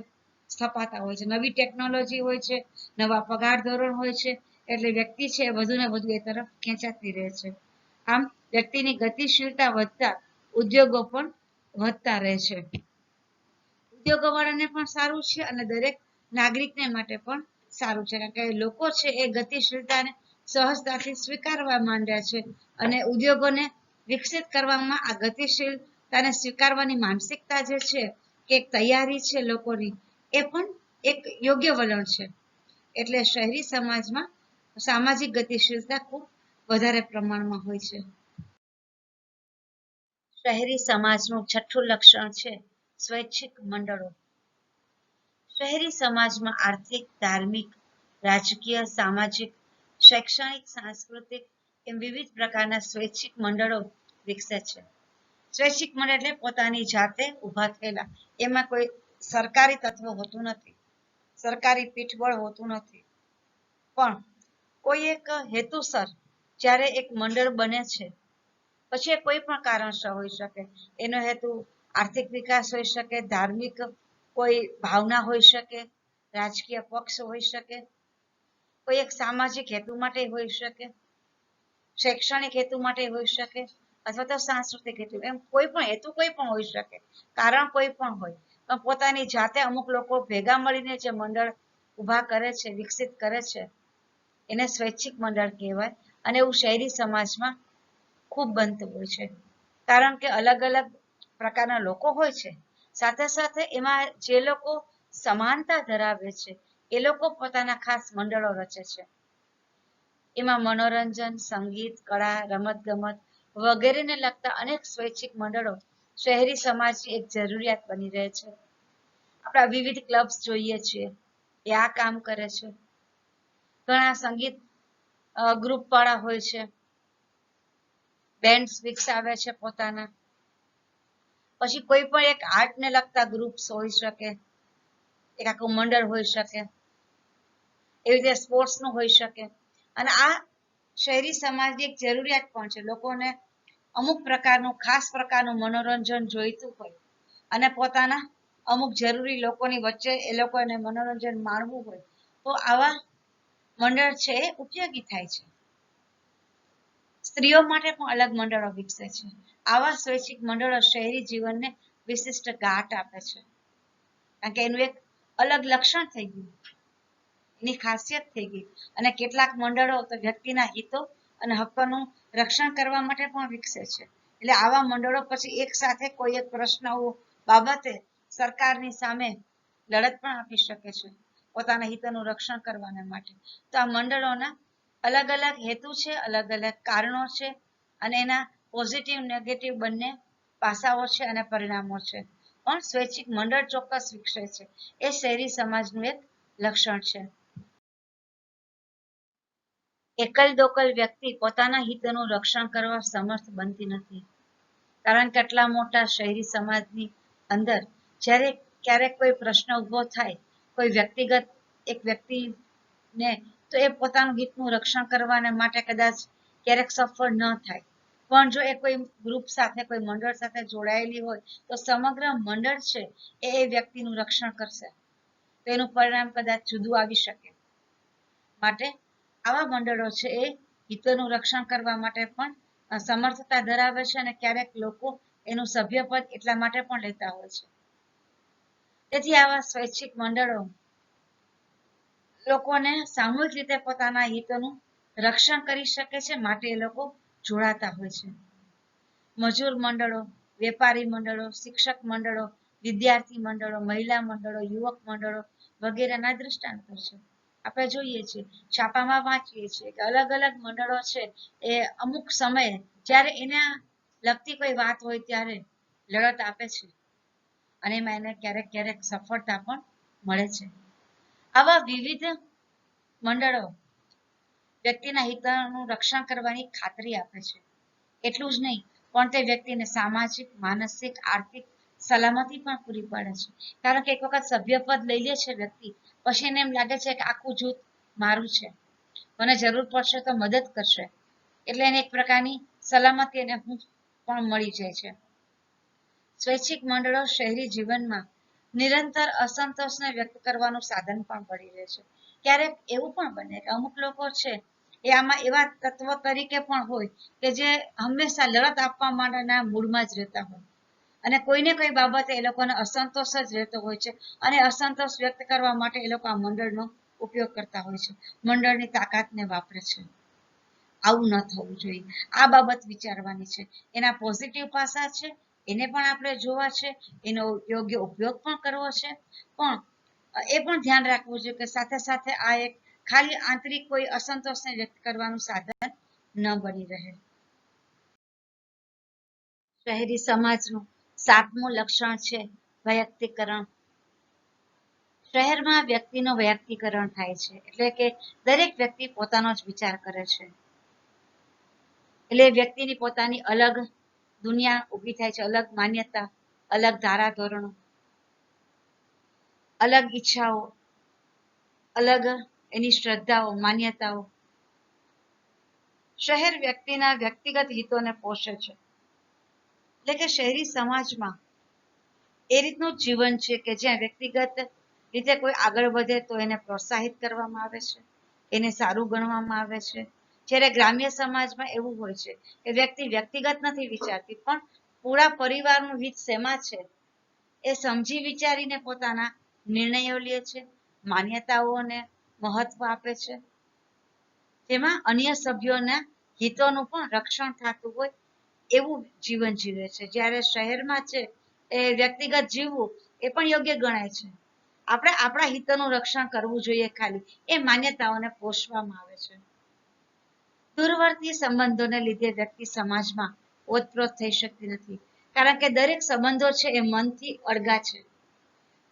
સ્થપાતા હોય છે. નવી ટેકનોલોજી હોય છે, નવા પગાર ધોરણ હોય છે, એટલે વ્યક્તિ છે વધુ ને વધુ એ તરફ ખેંચાતી રહે છે. આમ વ્યક્તિની ગતિશીલતા વધતા ઉદ્યોગો પણ વધતા રહે છે. ઉદ્યોગો વાળાને પણ સારું છે અને દરેક નાગરિકને માટે પણ સારું છે. કારણ કે લોકો છે એ ગતિશીલતાને સહજતાથી સ્વીકારવા માંડ્યા છે અને ઉદ્યોગોને વિકસિત કરવામાં આ ગતિશીલતાને સ્વીકારવાની માનસિકતા જે છે કે એક તૈયારી છે લોકોની, એ પણ એક યોગ્ય વલણ છે. એટલે શહેરી સમાજમાં સામાજિક ગતિશીલતા ખૂબ વધારે પ્રમાણમાં હોય છે. શહેરી સમાજનું છઠ્ઠું લક્ષણ છે સ્વૈચ્છિક મંડળો. શહેરી સમાજમાં આર્થિક, ધાર્મિક, રાજકીય, સામાજિક, શૈક્ષણિક, સાંસ્કૃતિક એમ વિવિધ પ્રકારના સ્વૈચ્છિક મંડળો વિકસે છે. સ્વૈચ્છિક મંડળ એટલે પોતાની જાતે ઊભા થયેલા. એમાં કોઈ સરકારી તત્વ હોતું નથી, સરકારી પીઠબળ હોતું નથી, પણ કોઈ એક હેતુસર જ્યારે એક મંડળ બને છે પછી એ કોઈ પણ કારણસર હોઈ શકે. એનો હેતુ આર્થિક વિકાસ હોઈ શકે, ધાર્મિક કોઈ ભાવના હોઈ શકે, રાજકીય પક્ષ હોઈ શકે, કોઈ એક સામાજિક હેતુ માટે હોઈ શકે, શૈક્ષણિક હેતુ માટે હોઈ શકે, અથવા તો સાંસ્કૃતિક હેતુ, એમ કોઈ પણ હેતુ કોઈ પણ હોઈ શકે, કારણ કોઈ પણ હોય. પણ પોતાની જાતે અમુક લોકો ભેગા મળીને જે મંડળ ઊભા કરે છે, વિકસિત કરે છે, એને સ્વૈચ્છિક મંડળ કહેવાય. અને એવું શહેરી સમાજમાં ખૂબ બનતું હોય છે. કારણ કે અલગ અલગ પ્રકારના લોકો હોય છે, સાથે સાથે એમાં જે લોકો સમાનતા ધરાવે છે એ લોકો પોતાના ખાસ મંડળો રચે છે. એમાં મનોરંજન, સંગીત, કળા, રમતગમત વગેરેને લગતા અનેક સ્વૈચ્છિક મંડળો શહેરી સમાજની એક જરૂરિયાત બની રહે છે. આપણા વિવિધ ક્લબ્સ જોઈએ છીએ, એ આ કામ કરે છે. ઘણા સંગીત ગ્રુપ વાળા હોય છે, બેન્ડ્સ વિકસાવે છે પોતાના, પછી કોઈ પણ એક આર્ટને લગતા ગ્રુપ્સ હોઈ શકે, એક આખું મંડળ હોઈ શકે, એવી રીતે સ્પોર્ટ્સનું હોઈ શકે. અને આ શહેરી સમાજની એક જરૂરિયાત પણ છે. લોકોને અમુક પ્રકારનું ખાસ પ્રકારનું મનોરંજન જોઈતું હોય અને પોતાના અમુક જરૂરી લોકોની વચ્ચે એ લોકોને મનોરંજન માણવું હોય તો આવા મંડળ છે એ ઉપયોગી થાય છે. સ્ત્રીઓ માટે પણ અલગ મંડળો વિકસે છે. આવા સ્વૈચ્છિક મંડળો શહેરી જીવનને વિશિષ્ટ ગાંઠ આપે છે, કારણ કે એનું એક અલગ લક્ષણ થઈ ગયું, એની ખાસિયત થઈ ગઈ. અને કેટલાક મંડળો તો વ્યક્તિના હિતો અને હકોનું રક્ષણ કરવા માટે પણ વિકસે છે. એટલે આવા મંડળો પછી એક સાથે કોઈ એક પ્રશ્ન બાબતે સરકારની સામે લડત પણ આપી શકે છે પોતાના હિતોનું રક્ષણ કરવાને માટે. તો આ મંડળોના અલગ અલગ હેતુ છે, અલગ અલગ કારણો છે, અને એના પોઝિટિવ નેગેટિવ બંને પાસાઓ છે અને પરિણામો છે. પણ સ્વૈચ્છિક મંડળ ચોક્કસ વિકસે છે, એ શહેરી સમાજનું એક લક્ષણ છે. એકલ દોકલ વ્યક્તિ પોતાના હિતોનું રક્ષણ કરવા સમર્થ બનતી નથી, કારણ કે આટલા મોટા શહેરી સમાજની અંદર જ્યારે ક્યારેક કોઈ પ્રશ્ન ઊભો થાય, કોઈ વ્યક્તિગત એક વ્યક્તિને, તો એ પોતાનું હિતનું રક્ષણ કરવાને માટે કદાચ ક્યારેક સફળ ન થાય. પણ જો એ કોઈ ગ્રુપ સાથે, કોઈ મંડળ સાથે જોડાયેલી હોય તો સમગ્ર મંડળ છે એ વ્યક્તિનું રક્ષણ કરશે, તો એનું પરિણામ કદાચ જુદું આવી શકે. માટે આવા મંડળો છે એ હિતોનું રક્ષણ કરવા માટે પણ સમર્થતા ધરાવે છે, અને ક્યારેક લોકો એનું સભ્યપદ એટલા માટે પણ લેતા હોય છે. તેથી આવા સ્વૈચ્છિક મંડળો લોકોને સામૂહિક રીતે પોતાના હિતોનું રક્ષણ કરી શકે છે, માટે એ લોકો જોડાતા હોય છે. મજૂર મંડળો, વેપારી મંડળો, શિક્ષક મંડળો, વિદ્યાર્થી મંડળો, મહિલા મંડળો, યુવક મંડળો વગેરેના દ્રષ્ટાંતો છે. આપણે જોઈએ છીએ, છાપામાં વાંચીએ છીએ કે અલગ અલગ મંડળો છે એ અમુક સમયે જ્યારે એના લગતી કોઈ વાત હોય ત્યારે લડત આપે છે, અને એમાં એને ક્યારેક ક્યારેક સફળતા પણ મળે છે. આવા વિવિધ મંડળો વ્યક્તિના હિતોનું રક્ષણ કરવાની ખાતરી આપે છે. એટલું જ નહીં, પણ તે વ્યક્તિને સામાજિક, માનસિક, આર્થિક સલામતી પણ પૂરી પાડે છે. કારણ કે એક વખત સભ્યપદ લઈ લે છે વ્યક્તિ, પછી એને એમ લાગે છે કે આખું જૂથ મારું છે, મને જરૂર પડશે તો મદદ કરશે, એટલે એને એક પ્રકારની સલામતી એને પણ મળી જાય છે. સ્વૈચ્છિક મંડળો શહેરી જીવનમાં નિરંતર અસંતોષને વ્યક્ત કરવાનું સાધન પણ બની રહે છે. ક્યારેક એવું પણ બને કે અમુક લોકો છે એ આમાં એવા તત્વ તરીકે પણ હોય કે જે હંમેશા લડત આપવા માટેના મૂડમાં જ રહેતા હોય, અને કોઈને કોઈ બાબતે એ લોકોને અસંતોષ જ રહેતો હોય છે, અને અસંતોષ વ્યક્ત કરવા માટે એ લોકો આ મંડળનો ઉપયોગ કરતા હોય છે, મંડળની તાકાતને વાપરે છે. આવું ન થવું જોઈએ. આ બાબત વિચારવાની છે. એના પોઝિટિવ પાસા છે, એને પણ આપણે જોવા છે, એનો યોગ્ય ઉપયોગ પણ કરવો છે, પણ એ પણ ધ્યાન રાખવું જોઈએ કે સાથે સાથે આ એક ખાલી આંતરિક કોઈ અસંતોષને વ્યક્ત કરવાનું સાધન ન બની રહે. શહેરી સમાજનું 7મું લક્ષણ છે વૈયક્તિકરણ. શહેરમાં વ્યક્તિનું વૈયક્તિકરણ થાય છે, એટલે કે દરેક વ્યક્તિ પોતાનો જ વિચાર કરે છે. એટલે વ્યક્તિની પોતાની અલગ દુનિયા ઊભી થાય છે, અલગ માન્યતા, અલગ ધારાધોરણો, અલગ ઈચ્છાઓ, અલગ એની શ્રદ્ધાઓ, માન્યતાઓ. શહેર વ્યક્તિના વ્યક્તિગત હિતોને પોષે છે. એટલે કે શહેરી સમાજમાં એ રીતનું જીવન છે કે જ્યાં વ્યક્તિગત રીતે કોઈ આગળ વધે તો એને પ્રોત્સાહિત કરવામાં આવે છે, એને સારું ગણવામાં આવે છે. જ્યારે ગ્રામ્ય સમાજમાં એવું હોય છે કે વ્યક્તિ વ્યક્તિગત નથી વિચારતી, પણ પૂરા પરિવારનું હિત શેમાં છે એ સમજી વિચારીને પોતાના નિર્ણયો લે છે, માન્યતાઓને મહત્વ આપે છે, તેમાં અન્ય સભ્યોના હિતોનું પણ રક્ષણ થતું હોય એવું જીવન જીવે છે. જ્યારે શહેરમાં છે એ વ્યક્તિગત જીવવું એ પણ યોગ્ય ગણાય છે. આપણે આપણા હિતોનું રક્ષણ કરવું જોઈએ, ખાલી એ માન્યતાઓને પોષવામાં આવે છે. દૂરવર્તી સંબંધોને લીધે વ્યક્તિ સમાજમાં ઓતપ્રોત થઈ શકતી નથી, કારણ કે દરેક સંબંધો છે એ મનથી અળગા છે.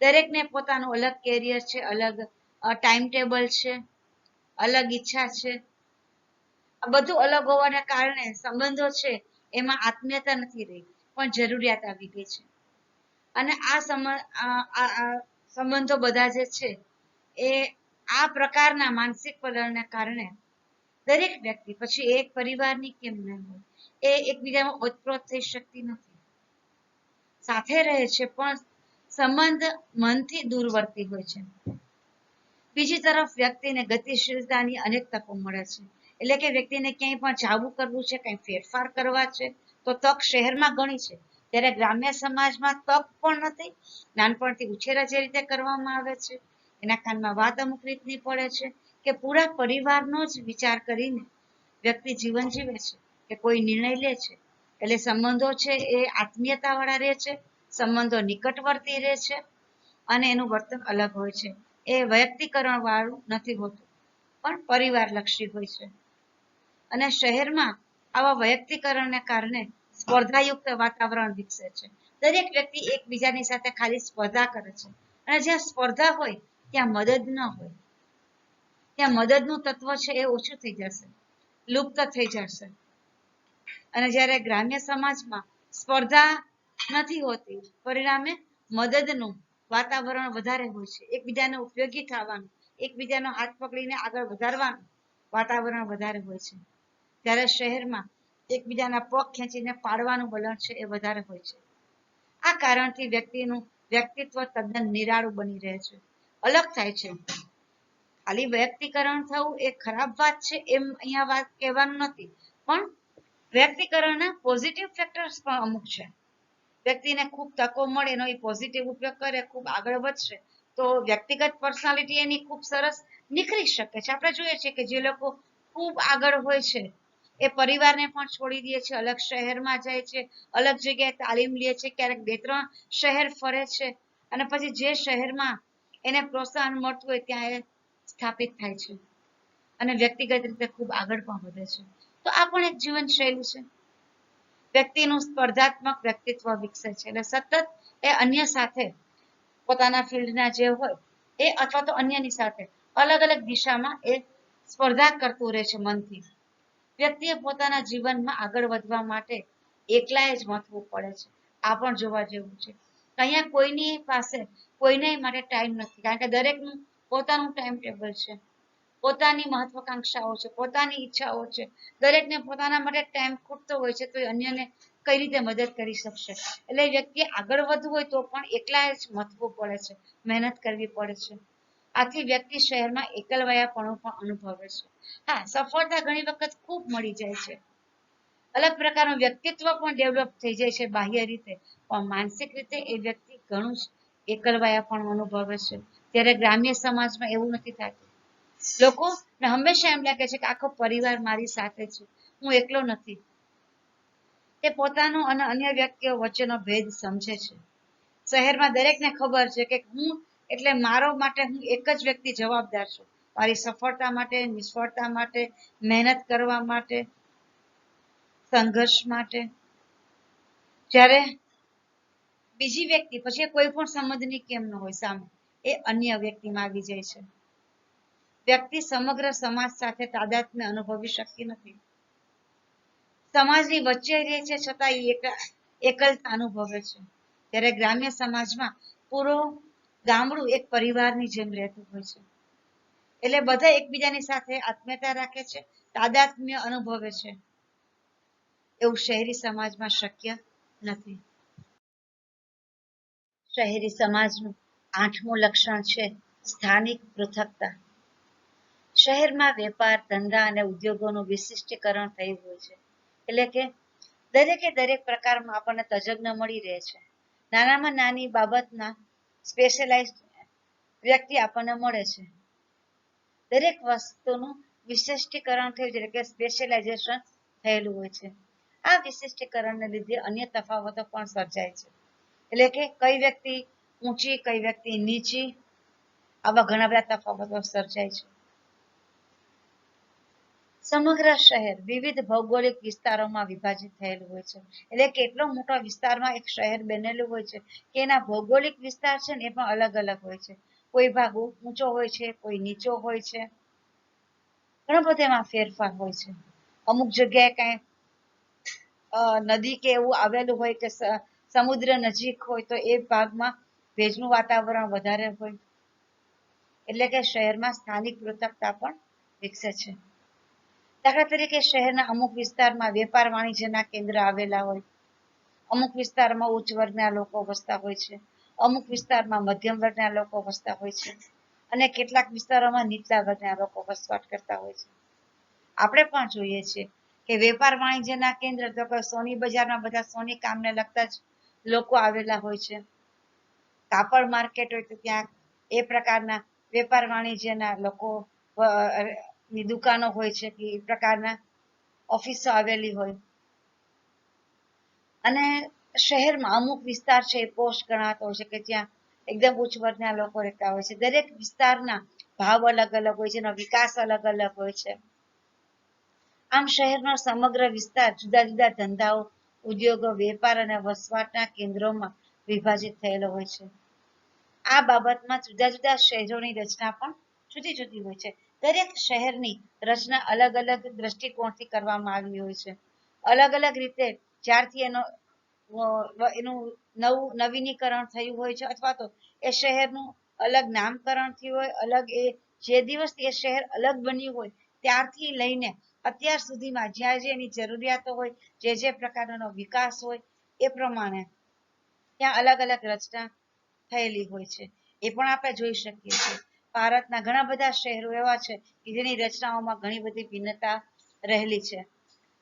દરેકને પોતાનું અલગ કેરિયર છે, અલગ ટાઈમ ટેબલ છે, અલગ ઈચ્છા છે, આ બધું અલગ હોવાને કારણે સંબંધો છે એમાં આત્મીયતા નથી રહી, પણ જરૂરિયાત આવી ગઈ છે. અને આ સંબંધો બધા જે છે એ આ પ્રકારના માનસિક વલણને કારણે દરેક વ્યક્તિ પછી એક પરિવારની કેમ ન હોય એ એકબીજામાં ઓતપ્રોત થઈ શકતી નથી. સાથે રહે છે પણ સંબંધ મનથી દૂરવર્તી હોય છે. બીજી તરફ વ્યક્તિને ગતિશીલતાની અનેક તકો મળે છે. એટલે કે વ્યક્તિને ક્યાંય પણ જાવું કરવું છે, કંઈ ફેરફાર કરવા છે તો તક શહેરમાં ઘણી છે, ત્યારે ગ્રામ્ય સમાજમાં તક પણ નથી. નાનપણથી ઉછેર જે રીતે કરવામાં આવે છે એના કાનમાં વાત અમુક રીતની પડે છે કે પૂરા પરિવારનો જ વિચાર કરીને વ્યક્તિ જીવન જીવે છે કે કોઈ નિર્ણય લે છે, એટલે સંબંધો છે એ આત્મીયતા વાળા રહે છે, સંબંધો નિકટવર્તી રહે છે અને એનું વર્તન અલગ હોય છે. એ વૈયક્તિકરણ વાળું નથી હોતું, પણ પરિવારલક્ષી હોય છે. અને શહેરમાં આવા વૈયક્તિકરણને કારણે સ્પર્ધાયુક્ત વાતાવરણ વિકસે છે. દરેક વ્યક્તિ એકબીજાની સાથે ખાલી સ્પર્ધા કરે છે, અને જ્યાં સ્પર્ધા હોય ત્યાં મદદ ન હોય, ત્યાં મદદનું તત્વ છે એ ઓછું થઈ જશે, લુપ્ત થઈ જશે. અને જ્યારે ગ્રામ્ય સમાજમાં સ્પર્ધા નથી હોતી, પરિણામે મદદનું વાતાવરણ વધારે હોય છે, એકબીજાને ઉપયોગી થવાનું, એકબીજાનો હાથ પકડીને આગળ વધારવાનું વાતાવરણ વધારે હોય છે. ત્યારે શહેરમાં એકબીજાના પગ ખેંચીને પાડવાનું વલણ છે એ વધારે હોય છે. આ કારણથી વ્યક્તિનું વ્યક્તિત્વ તદ્દન નિરાળું બની રહે છે, અલગ થાય છે. ખાલી વ્યક્તિકરણ થવું એ ખરાબ વાત છે એમ અહીંયા વાત કહેવાનું નથી, પણ વ્યક્તિકરણના પોઝિટિવ ફેક્ટર્સ પણ અમુક છે. વ્યક્તિને ખૂબ તકો મળે એનો એ પોઝિટિવ ઉપયોગ કરે, ખૂબ આગળ વધશે તો વ્યક્તિગત પર્સનાલિટી એની ખૂબ સરસ નીકળી શકે છે. આપણે જોઈએ છીએ કે જે લોકો ખૂબ આગળ હોય છે એ પરિવારને પણ છોડી દે છે, અલગ શહેરમાં જાય છે, અલગ જગ્યાએ તાલીમ લે છે, ક્યારેક 2-3 શહેર ફરે છે, અને પછી જે શહેરમાં એને પ્રોત્સાહન મળતું હોય ત્યાં એ સ્થાપિત થાય છે અને વ્યક્તિગત રીતે ખૂબ આગળ પણ વધે છે. તો આ પણ એક જીવન શૈલી છે. વ્યક્તિનું સ્પર્ધાત્મક વ્યક્તિત્વ વિકસે છે, એટલે સતત એ અન્ય સાથે પોતાના ફિલ્ડના જે હોય એ અથવા તો અન્યની સાથે અલગ અલગ દિશામાં એ સ્પર્ધા કરતું રહે છે મનથી. વ્યક્તિએ પોતાના જીવનમાં આગળ વધવા માટે એકલાએ જ મથવું પડે છે. આ પણ જોવા જેવું છે. અહીંયા કોઈની પાસે કોઈને માટે ટાઈમ નથી, કારણ કે દરેકનું પોતાનું ટાઈમ ટેબલ છે, પોતાની મહત્વાકાંક્ષાઓ છે, પોતાની ઈચ્છાઓ છે. દરેકને પોતાના માટે ટાઈમ ખૂટતો હોય છે, તો અન્યને કઈ રીતે મદદ કરી શકશે. એટલે વ્યક્તિએ આગળ વધવું હોય તો પણ એકલા જ મથવું પડે છે, મહેનત કરવી પડે છે. આથી વ્યક્તિ શહેરમાં એકલવાયાપણું પણ અનુભવે છે. હા, સફળતા ઘણી વખત ખૂબ મળી જાય છે, અલગ પ્રકારનું વ્યક્તિત્વ પણ ડેવલપ થઈ જાય છે બાહ્ય રીતે, પણ માનસિક રીતે એ વ્યક્તિ ઘણું જ એકલવાયાપણું અનુભવે છે. ત્યારે ગ્રામ્ય સમાજમાં એવું નથી થતું. લોકોને હંમેશા એમ લાગે છે કે આખો પરિવાર મારી સાથે છે, હું એકલો નથી. તે પોતાનો અને અન્ય વ્યક્તિઓ વચ્ચેનો ભેદ સમજે છે. શહેરમાં દરેકને ખબર છે કે હું એટલે મારો માટે હું એક જ વ્યક્તિ જવાબદાર છું, મારી સફળતા માટે, નિષ્ફળતા માટે, મહેનત કરવા માટે, સંઘર્ષ માટે. જ્યારે બીજી વ્યક્તિ પછી કોઈ પણ સંબંધની કેમ ન હોય સામે એ અન્ય વ્યક્તિમાં આવી જાય છે. વ્યક્તિ સમગ્ર સમાજ સાથે તાદાત્મ્ય અનુભવી શકતી નથી. સમાજની વચ્ચે રહે છે છતાં એકલતા અનુભવે છે. ત્યારે ગ્રામ્ય સમાજમાં પૂરો ગામડું એક પરિવારની જેમ રહેતું હોય છે, એટલે બધા એકબીજાની સાથે આત્મીયતા રાખે છે, તાદાત્મ્ય અનુભવે છે. એવું શહેરી સમાજમાં શક્ય નથી. શહેરી સમાજનું 8મું લક્ષણ છે સ્થાનિક પૃથકતા. શહેરમાં વેપાર, ધંધા અને ઉદ્યોગોનું વિશિષ્ટીકરણ થયું હોય છે, એટલે કે દરેક પ્રકારમાં આપણને તજજ્ઞ મળી રહે છે. નાનામાં નાની બાબતના સ્પેશિયલાઇઝ વ્યક્તિ આપણને મળે છે. દરેક વસ્તુનું વિશિષ્ટીકરણ થયું છે, એટલે કે સ્પેશિયલાઇઝેશન થયેલું હોય છે. આ વિશિષ્ટીકરણને લીધે અન્ય તફાવતો પણ સર્જાય છે, એટલે કે કઈ વ્યક્તિ ઊંચી, કઈ વ્યક્તિ નીચી, આવા ઘણા બધા તફાવતો સર્જાય છે. સમગ્ર શહેર વિવિધ ભૌગોલિક વિસ્તારોમાં વિભાજિત થયેલું હોય છે, એટલે કેટલો મોટો વિસ્તારમાં એક શહેર બનેલું હોય છે કે એના ભૌગોલિક વિસ્તાર છે ને એ પણ અલગ અલગ હોય છે. કોઈ ભાગ ઊંચો હોય છે, કોઈ નીચો હોય છે, ઘણો બધો એમાં ફેરફાર હોય છે. અમુક જગ્યાએ કઈ નદી કે એવું આવેલું હોય કે સમુદ્ર નજીક હોય તો એ ભાગમાં ભેજનું વાતાવરણ વધારે હોય, એટલે કે શહેરમાં સ્થાનિક પૃથકતા પણ વિકસે છે. દાખલા તરીકે શહેરના અમુક વિસ્તારમાં વેપાર વાણિજ્યના કેન્દ્ર આવેલા હોય, અમુક વિસ્તારમાં ઉચ્ચ વર્ગના લોકો વસતા હોય છે, અમુક વિસ્તારમાં મધ્યમ વર્ગના લોકો વસતા હોય છે, અને કેટલાક વિસ્તારોમાં નીચલા વર્ગના લોકો વસવાટ કરતા હોય છે. આપણે પણ જોઈએ છીએ કે વેપાર વાણિજ્યના કેન્દ્ર તો કે સોની બજારમાં બધા સોની કામને લગતા જ લોકો આવેલા હોય છે. કાપડ માર્કેટ હોય તો ત્યાં એ પ્રકારના વેપાર વાણિજ્યના લોકો ની દુકાનો હોય છે કે એ પ્રકારના ઓફિસો આવેલી હોય. અને શહેરમાં અમુક વિસ્તાર છે એ પોશ ગણાતો હોય છે કે જ્યાં એકદમ ઉચ્ચ વર્ગના લોકો રહેતા હોય છે. દરેક વિસ્તારના ભાવ અલગ અલગ હોય છે, એનો વિકાસ અલગ અલગ હોય છે. આમ શહેરનો સમગ્ર વિસ્તાર જુદા જુદા ધંધાઓ, ઉદ્યોગો, વેપાર અને વસવાટના કેન્દ્રોમાં વિભાજિત થયેલો હોય છે. આ બાબતમાં જુદા જુદા શહેરોની રચના પણ જુદી જુદી હોય છે. દરેક શહેરની રચના અલગ અલગ દ્રષ્ટિકોણથી કરવામાં આવી હોય છે. અલગ અલગ રીતે જ્યારથી એનું નવીનીકરણ થયું હોય છે, અથવા તો એ શહેરનું અલગ નામકરણ થયું હોય, અલગ એ જે દિવસથી એ શહેર અલગ બન્યું હોય ત્યારથી લઈને અત્યાર સુધીમાં જ્યાં જે એની જરૂરિયાતો હોય, જે જે પ્રકારનો વિકાસ હોય એ પ્રમાણે ત્યાં અલગ અલગ રચના થયેલી હોય છે. એ પણ આપણે જોઈ શકીએ છીએ. ભારતના ઘણા બધા શહેરો એવા છે કે જેની રચનાઓમાં ઘણી બધી ભિન્નતા રહેલી છે.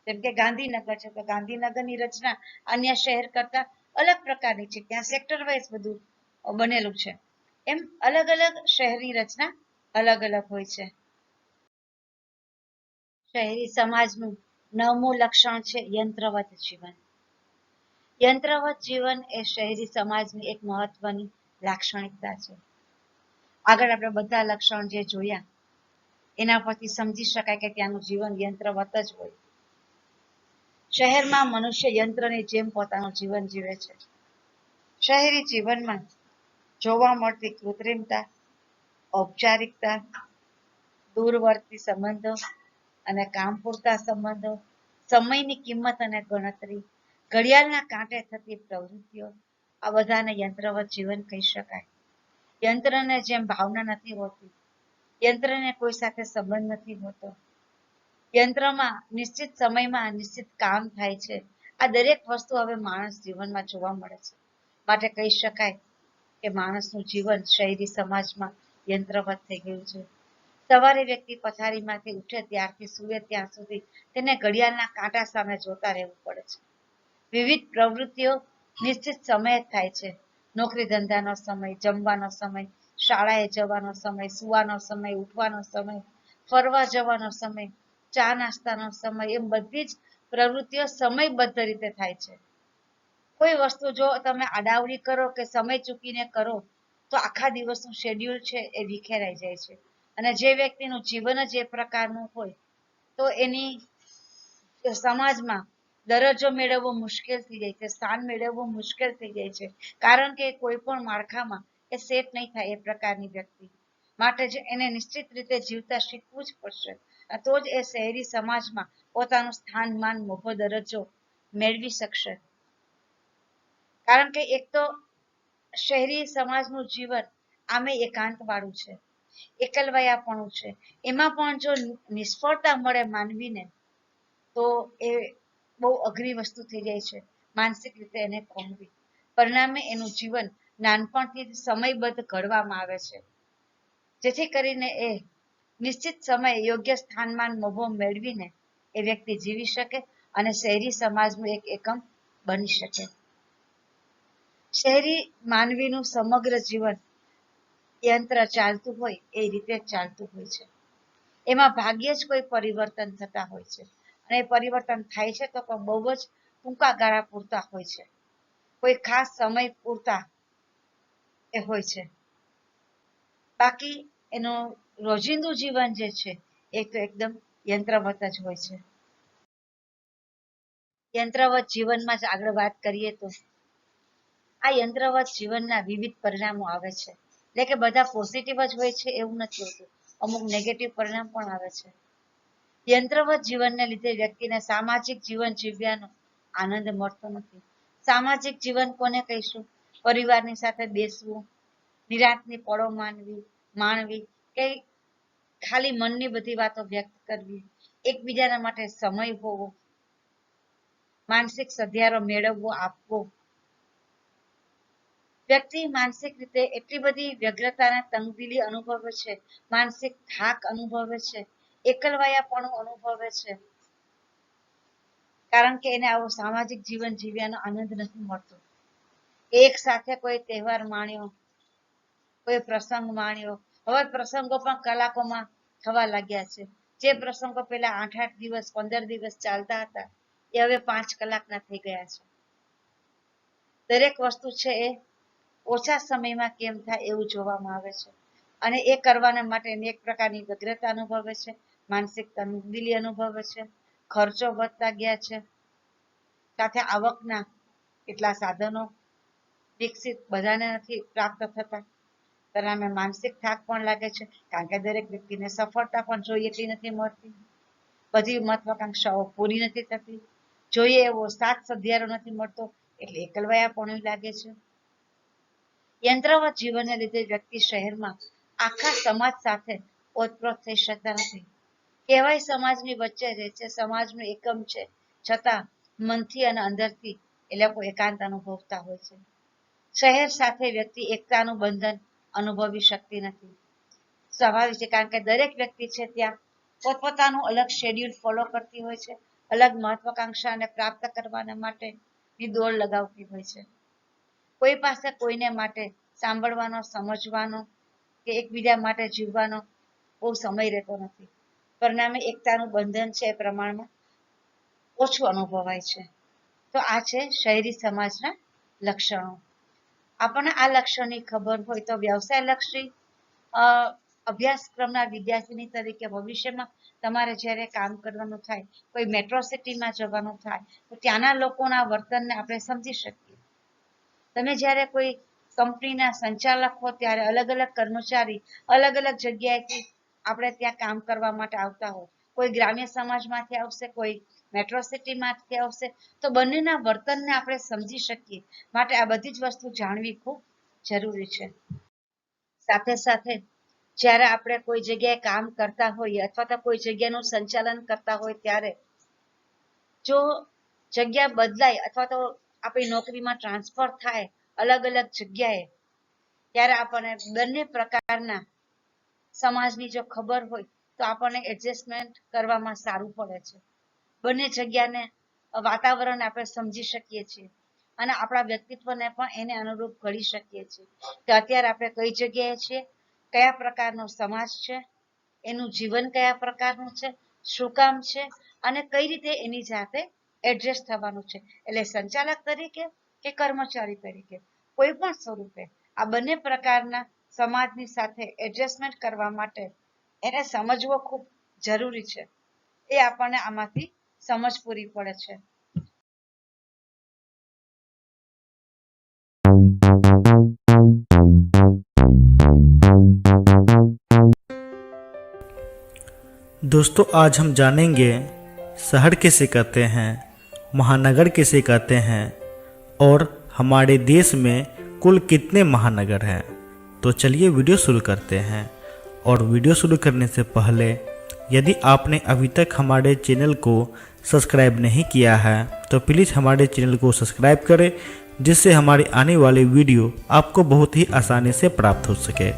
જેમ કે ગાંધીનગર છે તો ગાંધીનગરની રચના અન્ય શહેર કરતા અલગ પ્રકારની છે, ત્યાં સેક્ટર વાઇઝ બધું બનેલું છે. એમ અલગ અલગ શહેરની રચના અલગ અલગ હોય છે. શહેરી સમાજનું 9મું લક્ષણ છે યંત્રવત જીવન. યંત્રવત જીવન એ શહેરી સમાજની એક મહત્વની લાક્ષણિકતા છે. આગળ આપણે બધા લક્ષણ જે જોયા એના પરથી સમજી શકાય કે ત્યાંનું જીવન યંત્રવત જ હોય. શહેરમાં મનુષ્ય યંત્રની જેમ પોતાનું જીવન જીવે છે. શહેરી જીવનમાં જોવા મળતી કૃત્રિમતા, ઔપચારિકતા, દૂરવર્તી સંબંધો અને કામ પૂરતા સંબંધો, સમયની કિંમત અને ગણતરી, ઘડિયાળના કાંટે થતી પ્રવૃત્તિઓ, આ બધાને યંત્રવત જીવન કહી શકાય. યંત્રને જેમ ભાવના નથી હોતી, યંત્રને કોઈ સાથે સંબંધ નથી હોતો, યંત્રમાં નિશ્ચિત સમયમાં નિશ્ચિત કામ થાય છે. આ દરેક વસ્તુ હવે માણસ જીવનમાં જોવા મળે છે. માટે કહી શકાય કે માણસનું જીવન શહેરી સમાજમાં યંત્રવત થઈ ગયું છે. સવારે વ્યક્તિ પથારીમાંથી ઉઠે ત્યારથી સૂવે ત્યાં સુધી તેને ઘડિયાળના કાંટા સામે જોતા રહેવું પડે છે. વિવિધ પ્રવૃત્તિઓ નિશ્ચિત સમયે થાય છે. નોકરી ધંધાનો સમય, જમવાનો સમય, શાળાએ જવાનો સમય, સુવાનો સમય, ઉઠવાનો સમય, ફરવા જવાનો સમય, ચા નાસ્તાનો સમય, એમ બધી જ પ્રવૃત્તિઓ સમયબદ્ધ રીતે થાય છે. કોઈ વસ્તુ જો તમે આડાવડી કરો કે સમય ચૂકીને કરો તો આખા દિવસનું શેડ્યુલ છે એ વિખેરાઈ જાય છે. અને જે વ્યક્તિનું જીવન જ એ પ્રકારનું હોય તો એની સમાજમાં દરજ્જો મેળવવો મુશ્કેલ થઈ જાય છે, સ્થાન મેળવવું મુશ્કેલ થઈ જાય છે. કારણ કે કોઈ પણ માળખામાં એ સેટ નહીં થાય એ પ્રકારની વ્યક્તિ માટે જ એને નિશ્ચિત રીતે જીવતા શીખવું જ પડશે. તો જ એ શહેરી સમાજમાં પોતાનું સ્થાન, માન, મોભો દરજ્જો મેળવી શકશે. કારણ કે એક તો શહેરી સમાજનું જીવન આમે એકાંત વાળું છે, એકલવાયાપણું છે. એમાં પણ જો નિષ્ફળતા મળે માનવીને તો એ બહુ અઘરી વસ્તુ થઈ જાય છે માનસિક રીતે એને ખોલવી. પરિણામે એનું જીવન નાનપણથી સમયબદ્ધ ઘડવામાં આવે છે, જેથી કરીને એ નિશ્ચિત સમયે યોગ્ય સ્થાનમાન મોભો મેળવીને એ વ્યક્તિ જીવી શકે અને શહેરી સમાજનું એક એકમ બની શકે. શહેરી માનવીનું સમગ્ર જીવન યંત્ર ચાલતું હોય એ રીતે ચાલતું હોય છે. એમાં ભાગ્યે જ કોઈ પરિવર્તન થતા હોય છે, અને એ પરિવર્તન થાય છે તો પણ બહુ જ ટૂંકા ગાળા પૂરતા હોય છે, કોઈ ખાસ સમય પૂરતા એ હોય છે. બાકી એનું રોજિંદુ જીવન જે છે એ તો એકદમ યંત્રવત જ હોય છે. યંત્રવત જીવનમાં જ આગળ વાત કરીએ તો આ યંત્રવત જીવનના વિવિધ પરિણામો આવે છે. એટલે કે બધા પોઝિટિવ જ હોય છે એવું નથી હોતું, અમુક નેગેટિવ પરિણામ પણ આવે છે. યંત્રવત જીવનને લીધે વ્યક્તિને સામાજિક જીવન જીવ્યાનો આનંદ મળતો નથી. સામાજિક જીવન કોને કહીશું? પરિવારની સાથે બેસવું, નિરાંતની પળો માણવી કે ખાલી મનની બધી વાતો વ્યક્ત કરવી, એકબીજાના માટે સમય હોવો, માનસિક સધિયારો મેળવવો, આપવો. વ્યક્તિ માનસિક રીતે એટલી બધી વ્યગ્રતા અને તંગદિલી અનુભવે છે, માનસિક થાક અનુભવે છે, એકલવાયાપણું અનુભવે છે, કારણ કે એને આવો સામાજિક જીવન જીવ્યાનો આનંદ નથી મળતો. એક સાથે કોઈ તહેવાર માણ્યો, કોઈ પ્રસંગ માણ્યો. હવે પ્રસંગો પણ કલાકોમાં થવા લાગ્યા છે. જે પ્રસંગો પેલા 8-8 દિવસ 15 દિવસ ચાલતા હતા એ હવે 5 કલાકના થઈ ગયા છે. દરેક વસ્તુ છે એ ઓછા સમયમાં કેમ થાય એવું જોવામાં આવે છે, અને એ કરવાના માટે એક પ્રકારની વ્યગ્રતા અનુભવે છે, માનસિક તંગદિલી અનુભવે છે, ખર્ચો વધતા ગયા છે, સાથે આવકના એટલા સાધનો વિકસિત બધાને નથી પ્રાપ્ત થતા. પરિણામે માનસિક થાક પણ લાગે છે, કારણ કે દરેક વ્યક્તિને સફળતા પણ જોઈએ એટલી નથી મળતી, બધી મહત્વાકાંક્ષાઓ પૂરી નથી થતી, જોઈએ એવો સાથ સધિયારો નથી મળતો, એટલે એકલવાયાપણું લાગે છે. યંત્રવત જીવનને લીધે વ્યક્તિ શહેરમાં આખા સમાજ સાથે ઓતપ્રોત થઈ શકતા નથી. કહેવાય સમાજની વચ્ચે રહે છે, સમાજનું એકમ છે, છતાં મનથી અને અંદરથી એ લોકો એકાંત અનુભવતા હોય છે. શહેર સાથે વ્યક્તિ એકતાનું બંધન અનુભવી શકતી નથી. સ્વાભાવિક છે, કારણ કે દરેક વ્યક્તિ છે ત્યાં પોતપોતાનું અલગ શેડ્યુલ ફોલો કરતી હોય છે, અલગ મહત્વાકાંક્ષાને પ્રાપ્ત કરવાના માટેની દોડ લગાવતી હોય છે. કોઈ પાસે કોઈને માટે સાંભળવાનો, સમજવાનો કે એકબીજા માટે જીવવાનો બહુ સમય રહેતો નથી. પરિણામે એકતાનું બંધન છે એ પ્રમાણમાં ઓછું અનુભવાય છે. તો આ છે શહેરી સમાજના લક્ષણો. આપણને આ લક્ષણની ખબર હોય તો વ્યવસાયલક્ષી અભ્યાસક્રમના વિદ્યાર્થીની તરીકે ભવિષ્યમાં તમારે જ્યારે કામ કરવાનું થાય, કોઈ મેટ્રો સિટીમાં જવાનું થાય, તો ત્યાંના લોકોના વર્તનને આપણે સમજી શકીએ. તમે જ્યારે કોઈ કંપનીના સંચાલક હો ત્યારે અલગ અલગ કર્મચારી અલગ અલગ જગ્યાએથી આપણે ત્યાં કામ કરવા માટે આવતા હોય. કોઈ ગ્રામ્ય સમાજમાંથી આવશે, કોઈ મેટ્રો સિટીમાંથી આવશે, તો બંનેના વર્તનને આપણે સમજી શકીએ. માટે આ બધી જ વસ્તુ જાણવી ખૂબ જરૂરી છે. સાથે સાથે જ્યારે આપણે કોઈ જગ્યાએ કામ કરતા હોઈએ અથવા તો કોઈ જગ્યાનું સંચાલન કરતા હોય ત્યારે જો જગ્યા બદલાય અથવા તો આપણી નોકરીમાં ટ્રાન્સફર થાય અલગ અલગ જગ્યાએ, ત્યારે આપણને બંને પ્રકારના સમાજની જો ખબર હોય તો આપણને એડજસ્ટમેન્ટ કરવામાં સારું પડે છે. બંને જગ્યાને વાતાવરણ આપણે સમજી શકીએ છીએ અને આપણા વ્યક્તિત્વને પણ એને અનુરૂપ ઘડી શકીએ છીએ કે અત્યારે આપણે કઈ જગ્યાએ છીએ, કયા પ્રકારનો સમાજ છે, એનું જીવન કયા પ્રકારનું છે, શું કામ છે અને કઈ રીતે એની જાતે એડજસ્ટ થવાનું છે. એટલે સંચાલક તરીકે કે કર્મચારી તરીકે કોઈ પણ સ્વરૂપે આ બંને પ્રકારના સમાજની સાથે એડજસ્ટમેન્ટ કરવા માટે એને સમજવો ખૂબ જરૂરી છે. એ આપણને આમાંથી સમજ પૂરી પડે છે. दोस्तों, आज हम जानेंगे शहर किसे कहते हैं, महानगर किसे कहते हैं और हमारे देश में कुल कितने महानगर हैं। तो चलिए वीडियो शुरू करते हैं। और वीडियो शुरू करने से पहले यदि आपने अभी तक हमारे चैनल को सब्सक्राइब नहीं किया है तो प्लीज़ हमारे चैनल को सब्सक्राइब करें, जिससे हमारी आने वाली वीडियो आपको बहुत ही आसानी से प्राप्त हो सके।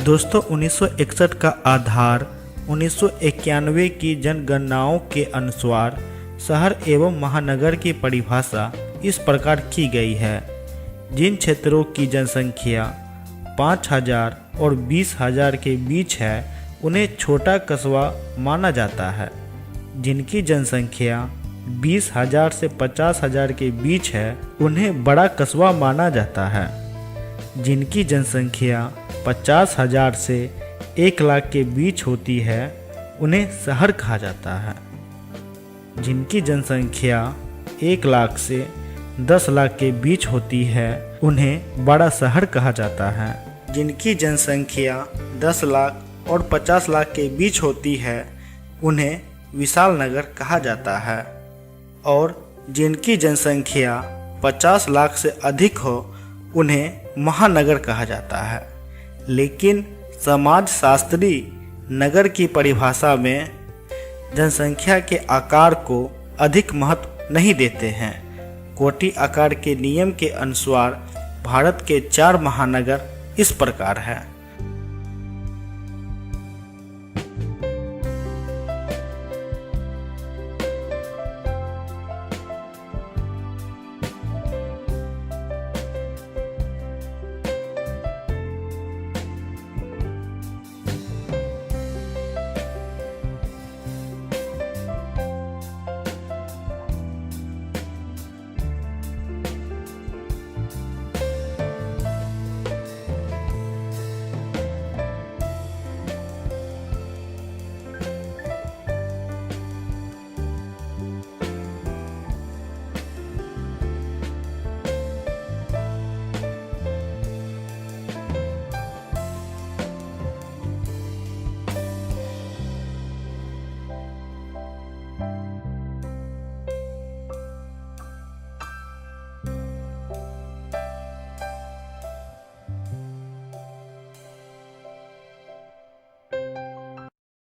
दोस्तों, 1961 का आधार 1991 की जनगणनाओं के अनुसार शहर एवं महानगर की परिभाषा इस प्रकार की गई है। जिन क्षेत्रों की जनसंख्या 5,000 और 20,000 के बीच है उन्हें छोटा कस्बा माना जाता है। जिनकी जनसंख्या 20,000 से 50,000 के बीच है उन्हें बड़ा कस्बा माना जाता है। जिनकी जनसंख्या 50,000 से 1 लाख के बीच होती है उन्हें शहर कहा जाता है। जिनकी जनसंख्या 1 लाख से 10 लाख के बीच होती है उन्हें बड़ा शहर कहा जाता है। जिनकी जनसंख्या 10 लाख और 50 लाख के बीच होती है उन्हें विशाल नगर कहा जाता है, और जिनकी जनसंख्या 50 लाख से अधिक हो उन्हें महानगर कहा जाता है। लेकिन समाजशास्त्री नगर की परिभाषा में जनसंख्या के आकार को अधिक महत्व नहीं देते हैं। कोटि आकार के नियम के अनुसार भारत के 4 महानगर इस प्रकार है।